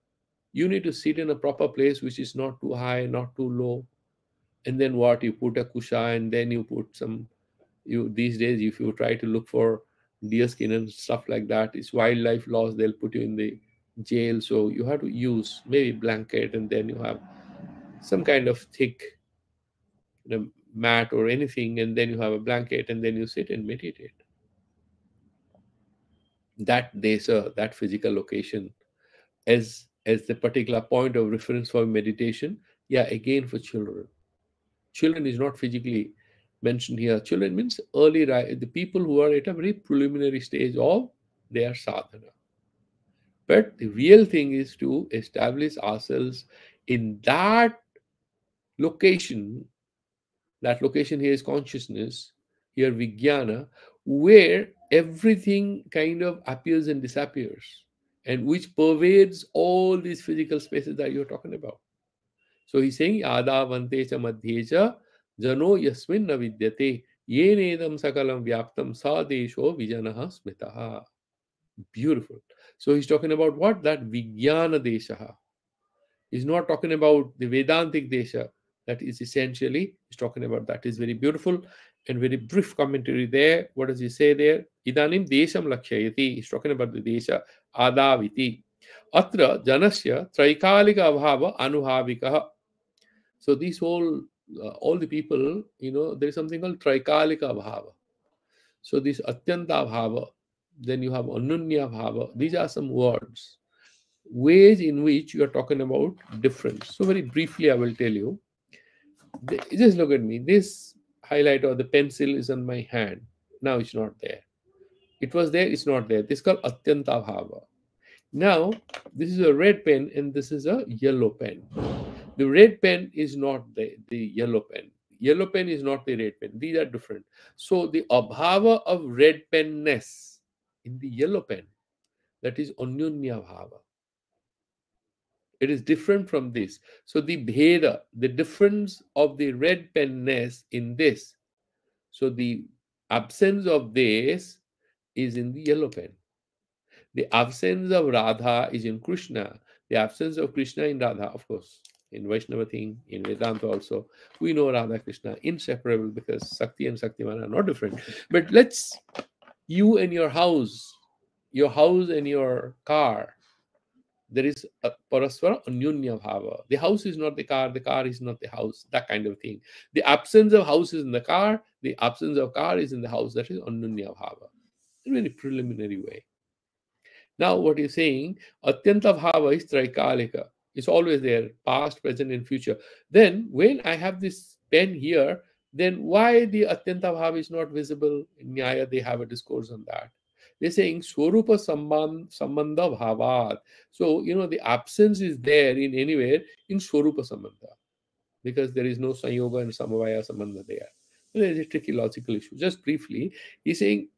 you need to sit in a proper place which is not too high, not too low. And then what? You put a kusha and then you put some, these days, if you try to look for deer skin and stuff like that, it's wildlife laws, they'll put you in the jail. So you have to use maybe blanket and then you have some kind of thick mat or anything, and then you have a blanket and then you sit and meditate. That desa, that physical location, as the particular point of reference for meditation, yeah, again for children. Children is not physically mentioned here. Children means early, the people who are at a very preliminary stage of their sadhana. But the real thing is to establish ourselves in that location. That location here is consciousness, here Vijnana, where everything kind of appears and disappears, and which pervades all these physical spaces that you're talking about. So he's saying, Adavante cha madhye cha jano yasmin na vidyate yenedam sakalam vyaptam sadesho vijanaha smitaha. Beautiful. So he's talking about what? That Vijnana desha. He's not talking about the Vedantic desha. That is essentially, he's talking about that. Is very beautiful and very brief commentary there. What does he say there? Idanim desham lakshayati. He's talking about the desha. Adaviti. Atra janasya traikalika abhava anuhavikaha. So these all the people, there is something called trikalika bhava. So this atyanta bhava, then you have anunya bhava. These are some words, ways in which you are talking about difference. So very briefly, I will tell you. Just look at me. This highlight or the pencil is on my hand. Now it's not there. It was there, it's not there. This is called atyanta bhava. Now, this is a red pen and this is a yellow pen. The red pen is not the yellow pen. Yellow pen is not the red pen. These are different. So the abhava of red penness in the yellow pen, that is anyunya bhava. It is different from this. So the bheda, the difference of the red penness in this. So the absence of this is in the yellow pen. The absence of Radha is in Krishna. The absence of Krishna in Radha, of course. In Vaishnava thing, in Vedanta also, we know Radha Krishna inseparable because Sakti and Saktiman are not different. But let's, you and your house and your car, there is a paraswara anyunya bhava. The house is not the car is not the house, that kind of thing. The absence of house is in the car, the absence of car is in the house, that is anyunya bhava. In a very preliminary way. Now, what he's saying, Atyanta Bhava is Traikalika. It's always there, past, present, and future. Then, when I have this pen here, then why the Atyanta Bhava is not visible? In Nyaya, they have a discourse on that. They're saying Swarupa Sambandha Bhavat. So, the absence is there in anywhere in Swarupa Sambandha because there is no Sanyoga and Samavaya Sambandha there. There is a tricky logical issue. Just briefly, he's saying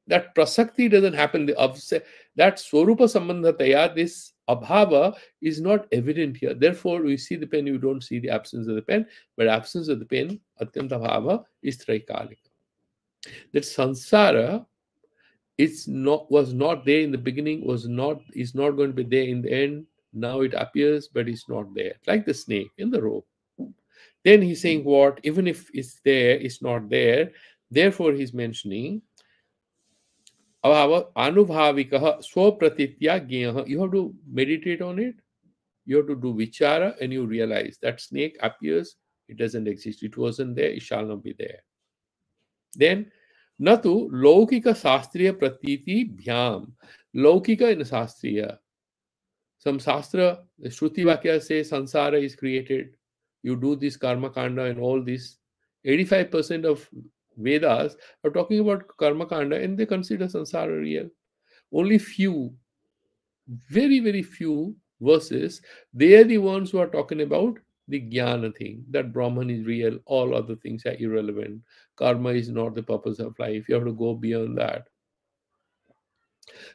that prasakti doesn't happen. That Swarupa Sambandhataya, this abhava is not evident here. Therefore, we see the pen, you don't see the absence of the pen, but absence of the pen, Atyanta Bhava, is Traikalika. That samsara was not there in the beginning, is not going to be there in the end. Now it appears, but it's not there. Like the snake in the rope. Then he's saying what? Even if it's there, it's not there. Therefore, he's mentioning Anubhavika swapratitya gyeha. You have to meditate on it. You have to do vichara and you realize that snake appears, it doesn't exist. It wasn't there, it shall not be there. Then, natu laukika sastriya pratiti bhyam. Laukika in sastriya. Some Shastra, the Shruti Vakya says Sansara is created. You do this Karma Kanda and all this. 85% of Vedas are talking about Karma Kanda and they consider Sansara real. Only few, very, very few verses, they are the ones who are talking about the Jnana thing, that Brahman is real, all other things are irrelevant. Karma is not the purpose of life. You have to go beyond that.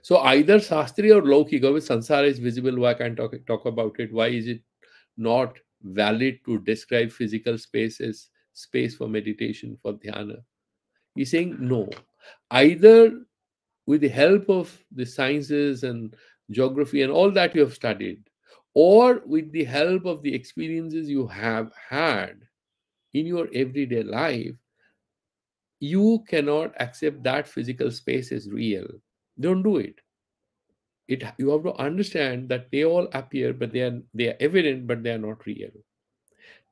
So either Shastri or Laukika, with Sansara is visible, why can't talk about it? Why is it not valid to describe physical space as space for meditation, for dhyana? He's saying no. Either with the help of the sciences and geography and all that you have studied, or with the help of the experiences you have had in your everyday life, you cannot accept that physical space as real. Don't do it. You have to understand that they all appear, but they are evident, but they are not real.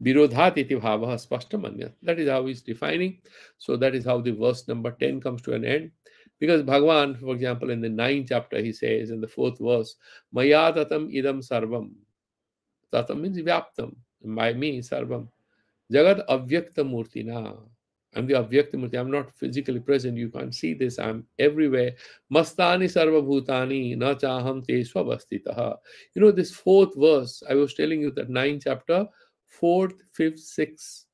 Virodhat iti bhavaha spashtamanya. That is how he's defining. So that is how the verse number 10 comes to an end. Because Bhagavan, for example, in the 9th chapter, he says in the 4th verse, Maya tatam idam sarvam. Tatam means vyaptam. By me, sarvam. Jagat avyakta murtina. I'm the avyakta murti. I'm not physically present. You can't see this. I'm everywhere. Mastani sarva bhutani na chaham te swavastitaha. This 4th verse, I was telling you that 9th chapter, 4th, 5th, 6th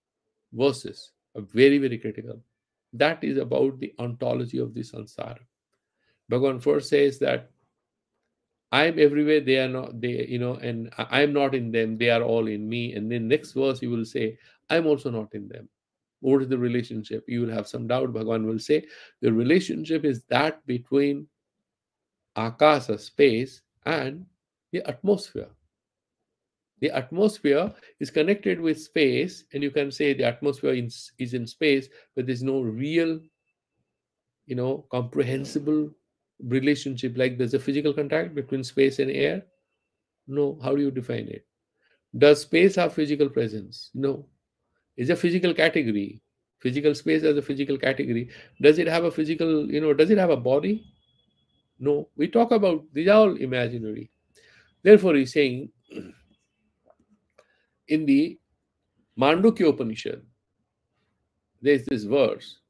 verses are very, very critical. That is about the ontology of the sansara. Bhagavan first says that I'm everywhere, they are not, and I'm not in them, they are all in me. And then next verse, you will say, I'm also not in them. What is the relationship? You will have some doubt. Bhagavan will say, the relationship is that between akasa, space, and the atmosphere. The atmosphere is connected with space, and you can say the atmosphere is in space, but there's no real, comprehensible relationship. Like there's a physical contact between space and air. No. How do you define it? Does space have physical presence? No. It's a physical category. Physical space as a physical category. Does it have a physical, does it have a body? No. We talk about, these are all imaginary. Therefore, he's saying in the Mandukya Upanishad, there's this verse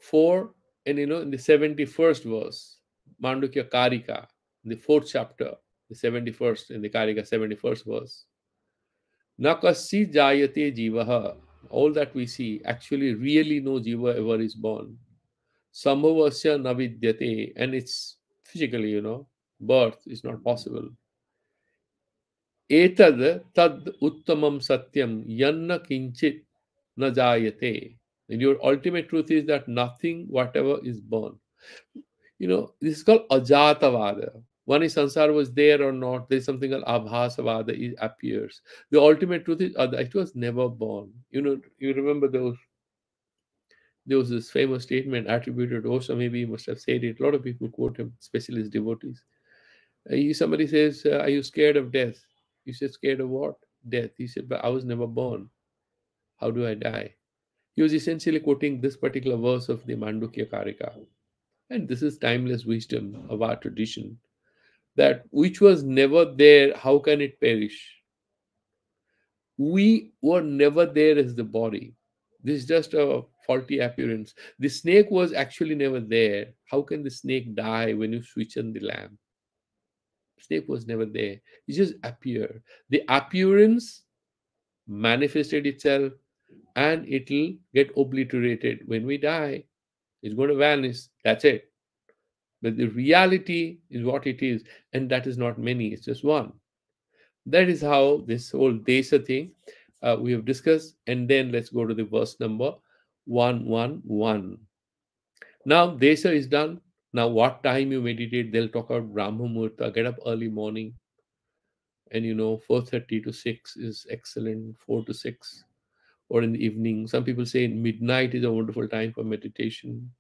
4, and in the 71st verse, Mandukya Karika, the 4th chapter, the 71st, in the Karika 71st verse, Nakasi Jayate Jivaha, all that we see, actually really no Jiva ever is born. Sambhavasya Navidyate, and it's physically, birth is not possible. Etad tad uttamam satyam yanna kinchit na jayate. And your ultimate truth is that nothing, whatever, is born. This is called ajatavada. One is sansar was there or not. There is something called abhasavada. It appears. The ultimate truth is it was never born. You remember there was this famous statement attributed to Osho. Maybe you must have said it. A lot of people quote him, especially his devotees. Somebody says, "Are you scared of death?" You said, "Scared of what?" Death. He said, "But I was never born. How do I die?" He was essentially quoting this particular verse of the Mandukya Karika. And this is timeless wisdom of our tradition, that which was never there, how can it perish? We were never there as the body. This is just a faulty appearance. The snake was actually never there. How can the snake die when you switch on the lamp? Snake was never there. It just appeared. The appearance manifested itself and it'll get obliterated when we die. It's going to vanish. That's it. But the reality is what it is, and that is not many, it's just one. That is how this whole Desha thing we have discussed. And then let's go to the verse number 111. Now, Desha is done. Now, what time you meditate? They'll talk about Brahma Muhurta, get up early morning. And 4:30 to 6 is excellent, 4 to 6, or in the evening. Some people say midnight is a wonderful time for meditation.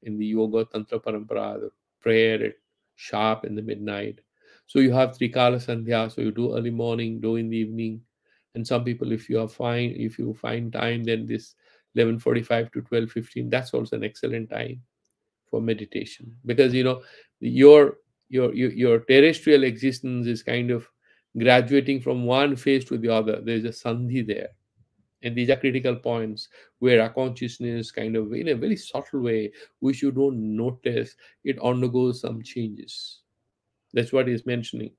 In the yoga tantra parampara, the prayer at sharp in the midnight. So you have trikala sandhya, so you do early morning, do in the evening. And some people, if you find time, then this 11:45 to 12:15, that's also an excellent time for meditation, because your terrestrial existence is kind of graduating from one phase to the other. There's a sandhi there, and these are critical points where our consciousness, kind of in a very subtle way, which you don't notice, it undergoes some changes. That's what he's mentioning.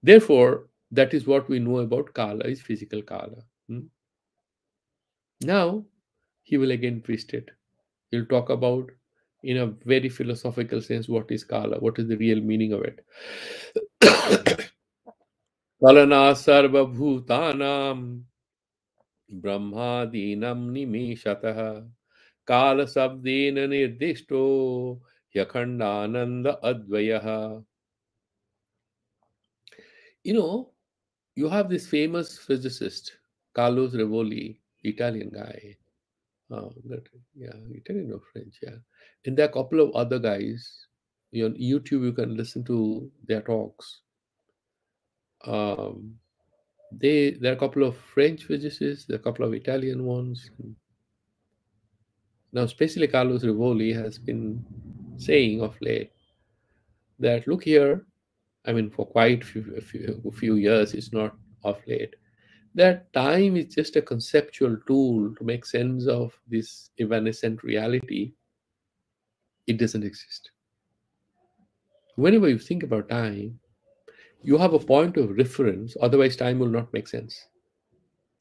Therefore, that is what we know about Kala, is physical Kala. Now, he will again twist it. He'll talk about, in a very philosophical sense, what is Kala, what is the real meaning of it. Kalana sarva bhutanam ब्रह्मादीनं निमेषतः कालशब्देन निर्दिष्टो ह्यखण्डानन्द अद्वयः. You know, you have this famous physicist, Carlos Revoli, Italian guy. Yeah, Italian or French, yeah. And there are a couple of other guys. On YouTube, you can listen to their talks. Um, there are a couple of French physicists, there are a couple of Italian ones. Now, especially Carlos Rivoli has been saying of late that, look here, I mean, for quite a few years, it's not of late, that time is just a conceptual tool to make sense of this evanescent reality. It doesn't exist. Whenever you think about time, you have a point of reference, otherwise, time will not make sense.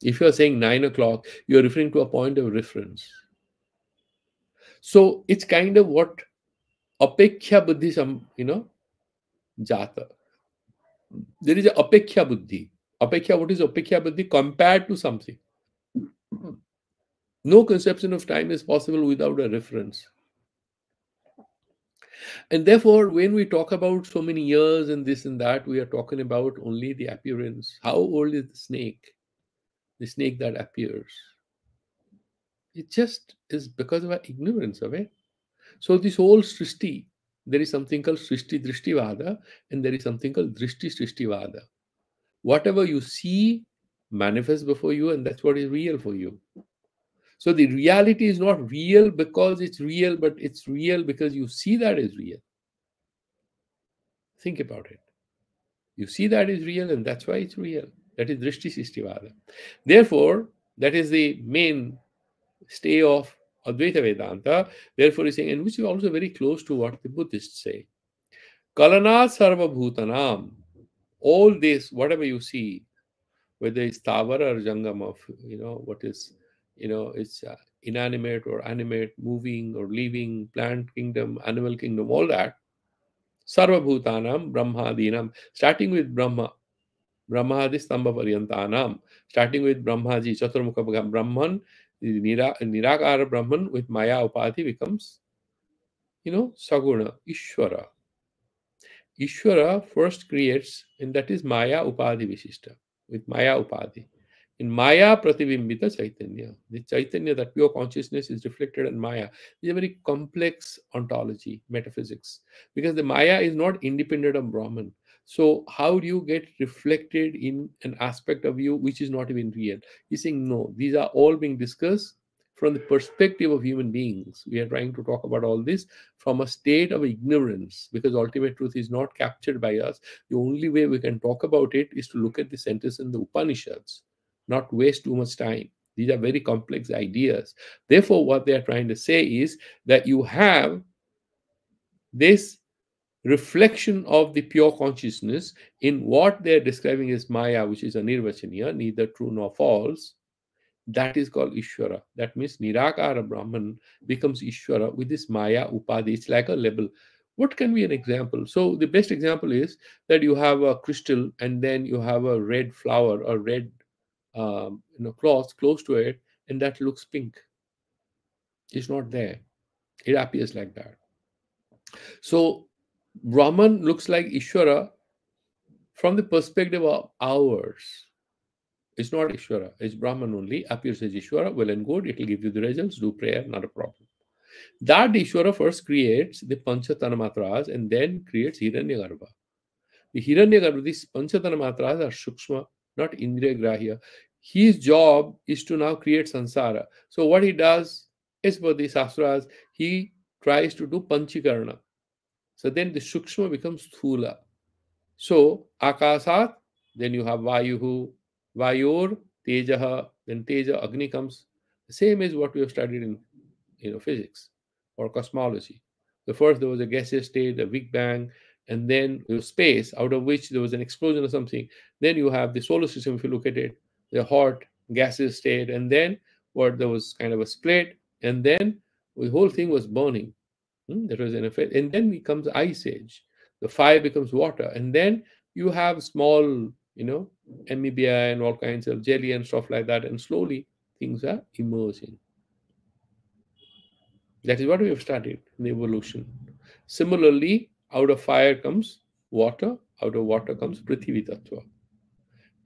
If you're saying 9 o'clock, you're referring to a point of reference. So it's kind of what apeksha buddhism, jata. There is a apeksha buddhi. Apeksha, what is apeksha buddhi? Compared to something. No conception of time is possible without a reference. And therefore, when we talk about so many years and this and that, we are talking about only the appearance. How old is the snake? The snake that appears. It just is because of our ignorance of it. So this whole Srishti, there is something called Srishti Drishtivada, and there is something called Drishti Srishtivada. Whatever you see manifests before you, and that's what is real for you. So the reality is not real because it's real, but it's real because you see that is real. Think about it. You see that is real, and that's why it's real. That is Drishti Srishtivada. Therefore, that is the main stay of Advaita Vedanta. Therefore, he's saying, and which is also very close to what the Buddhists say. Kalana Sarva Bhutanam. All this, whatever you see, whether it's Tavara or Jangama, what is, it's inanimate or animate, moving or living, plant kingdom, animal kingdom, all that. Sarva Bhutanam, Brahmadinam, starting with Brahma. Brahmadi Stambha Paryantanam, starting with Brahmaji, Chaturmukha Brahman, Nirakara Brahman with Maya Upadhi becomes, Saguna, Ishvara. Ishvara first creates, and that is Maya Upadhi Vishishta, with Maya Upadhi. In Maya Pratibimbita Chaitanya, the Chaitanya, that pure consciousness, is reflected in Maya. It's a very complex ontology, metaphysics, because the Maya is not independent of Brahman. So, how do you get reflected in an aspect of you which is not even real? He's saying, no, these are all being discussed from the perspective of human beings. We are trying to talk about all this from a state of ignorance, because ultimate truth is not captured by us. The only way we can talk about it is to look at the sentence in the Upanishads, not waste too much time. These are very complex ideas. Therefore, what they are trying to say is that you have this reflection of the pure consciousness in what they are describing as Maya, which is a nirvachaniya, neither true nor false. That is called Ishvara. That means Nirakara Brahman becomes Ishvara with this Maya Upadhi. It's like a label. What can be an example? So the best example is that you have a crystal and then you have a red flower or red cloth close to it, and that looks pink. It's not there. It appears like that. So Brahman looks like Ishvara from the perspective of ours. It's not Ishvara, it's Brahman only, appears as Ishvara, well and good, it will give you the results, do prayer, not a problem. That Ishvara first creates the Panchatanmatras and then creates Hiranyagarbha. The Hiranyagarbha, these Panchatanmatras are Shukshma, not Indriya Grahya. His job is to now create samsara. So what he does is, for the Shastras, he tries to do Panchikarana. So then the Shukshma becomes Thula. So Akasat, then you have Vayuhu, Vayur, Tejaha, then Teja, Agni comes. The same is what we have studied in physics or cosmology. The first there was a gaseous state, a Big Bang, and then there was space, out of which there was an explosion or something. Then you have the solar system, if you look at it, the hot gaseous state, and then what there was kind of a split, and then the whole thing was burning. That was an effect. And then becomes ice age. The fire becomes water. And then you have small, amoeba and all kinds of jelly and stuff like that. And slowly things are emerging. That is what we have studied in the evolution. Similarly, out of fire comes water. Out of water comes Prithvi Tattva.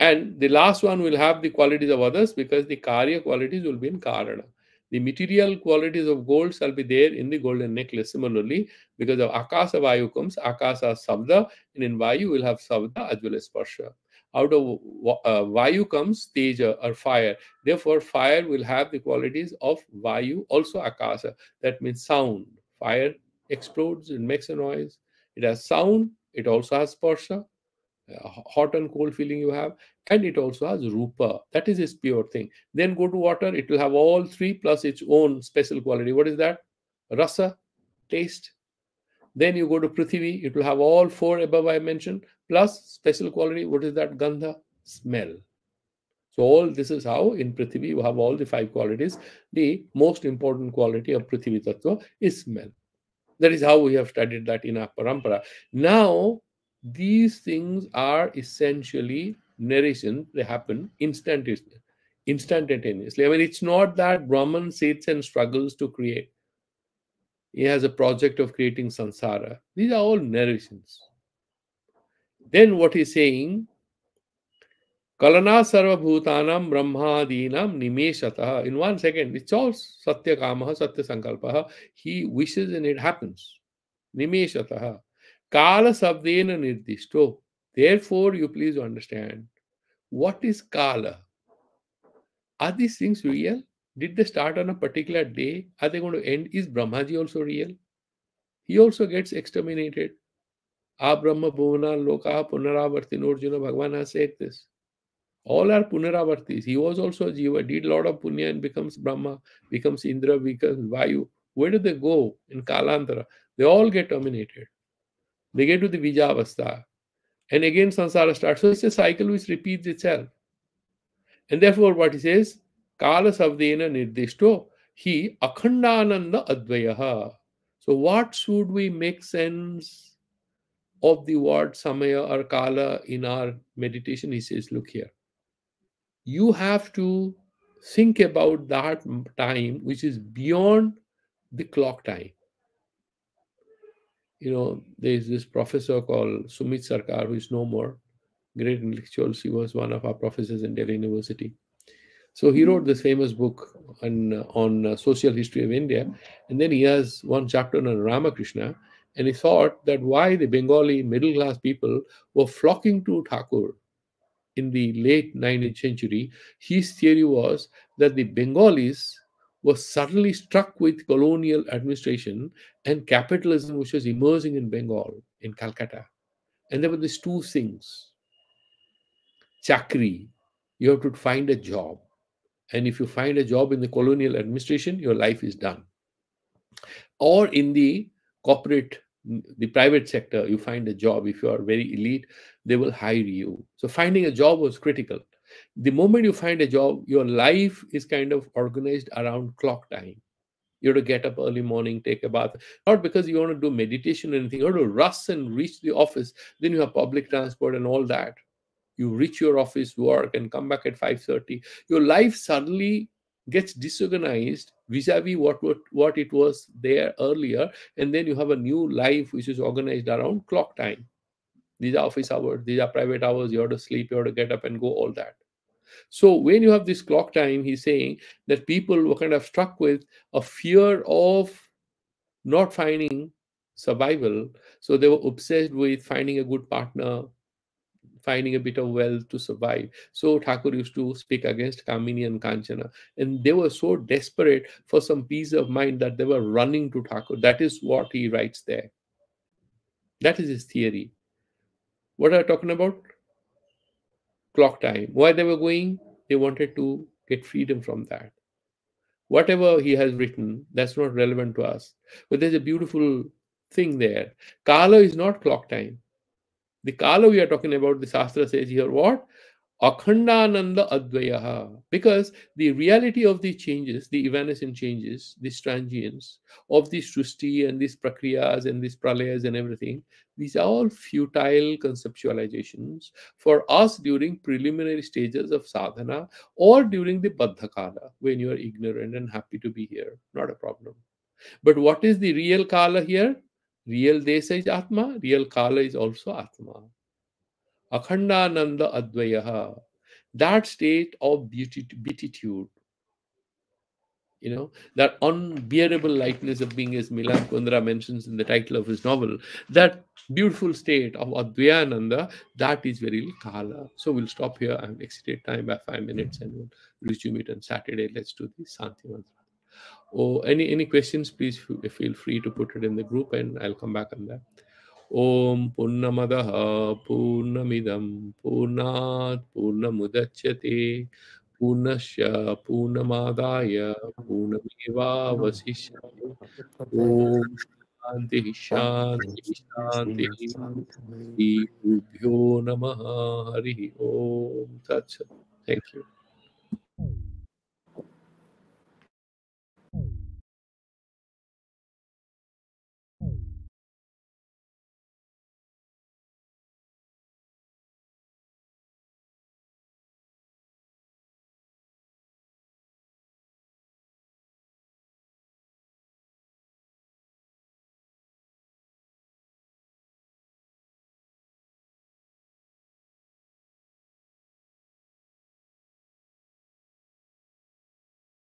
And the last one will have the qualities of others, because the Karya qualities will be in Karana. The material qualities of gold shall be there in the golden necklace. Similarly, because of Akasa Vayu comes Akasa Sabda, and in Vayu will have Sabda as well as Sparsha. Out of Vayu comes Teja or fire. Therefore, fire will have the qualities of Vayu, also Akasa. That means sound. Fire explodes, it makes a noise. It has sound, it also has Sparsha. Hot and cold feeling you have, and it also has rupa. That is its pure thing. Then go to water, it will have all three plus its own special quality. What is that? Rasa, taste. Then you go to Prithvi, it will have all four above I mentioned plus special quality. What is that? Gandha, smell. So all this is how in Prithvi you have all the five qualities. The most important quality of Prithvi Tattva is smell. That is how we have studied that in our parampara. Now, these things are essentially narration. They happen instantaneously. I mean, it's not that Brahman sits and struggles to create. He has a project of creating samsara. These are all narrations. Then what he's saying, Kalana sarva bhutanam brahmadinam nimeshataha. In 1 second, it's all satya kamaha, satya sankalpaha. He wishes and it happens. Nimeshataha. Kala sabdena nirdishto. Therefore, you please understand, what is Kala? Are these things real? Did they start on a particular day? Are they going to end? Is Brahmaji also real? He also gets exterminated. A Brahma Bhuvana Loka Punaravartin. Arjuna Bhagavan has said this. All are Punaravartis. He was also a Jiva, did a lot of punya and becomes Brahma, becomes Indra, becomes Vayu. Where do they go in Kalantara? They all get terminated. They get to the Vijavastha. And again samsara starts. So it's a cycle which repeats itself. And therefore what he says, Kala Savdena Nirdishto, he Akhandananda Advayaha. So what should we make sense of the word samaya or kala in our meditation, he says, look here, you have to think about that time which is beyond the clock time. There's this professor called Sumit Sarkar, who is no more, great intellectual. He was one of our professors in Delhi University. So he wrote this famous book on social history of India, and then he has one chapter on Ramakrishna, and he thought that why the Bengali middle class people were flocking to Thakur in the late 19th century. His theory was that the Bengalis were suddenly struck with colonial administration and capitalism which was emerging in Bengal, in Calcutta. And there were these two things: chakri, you have to find a job. And if you find a job in the colonial administration, your life is done. Or in the corporate, the private sector, you find a job. If you are very elite, they will hire you. So finding a job was critical. The moment you find a job, your life is kind of organized around clock time. You have to get up early morning, take a bath, not because you want to do meditation or anything. You have to rush and reach the office. Then you have public transport and all that. You reach your office, work, and come back at 5:30. Your life suddenly gets disorganized vis-a-vis what it was there earlier, and then you have a new life which is organized around clock time. These are office hours, these are private hours, you have to sleep, you have to get up and go, all that. So when you have this clock time, he's saying that people were kind of struck with a fear of not finding survival. So they were obsessed with finding a good partner, finding a bit of wealth to survive. So Thakur used to speak against Kamini and Kanchana. And they were so desperate for some peace of mind that they were running to Thakur. That is what he writes there. That is his theory. What are you talking about? Clock time. Why they were going? They wanted to get freedom from that. Whatever he has written, that's not relevant to us. But there's a beautiful thing there. Kala is not clock time. The Kala we are talking about, the Shastra says here, what? Akhandananda Advayaha. Because the reality of the changes, the evanescent changes, these transients of the Srusti and these Prakriyas and these Pralayas and everything, these are all futile conceptualizations for us during preliminary stages of sadhana or during the Baddha Kala, when you are ignorant and happy to be here. Not a problem. But what is the real Kala here? Real Desa is Atma, real Kala is also Atma. Akhandananda Advayaha, that state of beatitude, that unbearable lightness of being, as Milan Kundera mentions in the title of his novel, that beautiful state of Advayananda, that is very Kala. So we'll stop here. I've exceeded time by 5 minutes and we'll resume it on Saturday. Let's do the Santi Mantra. Oh, any questions, please feel free to put it in the group and I'll come back on that. Om Purnamadaha Purnamidam Purnat Purnamudachyate Purnasya Purnamadaya Purnameva Vasishyate. Om Shanti Shanti Shanti. Shri Gurubhyo Namaha Hari Om Tat Sat. Thank you.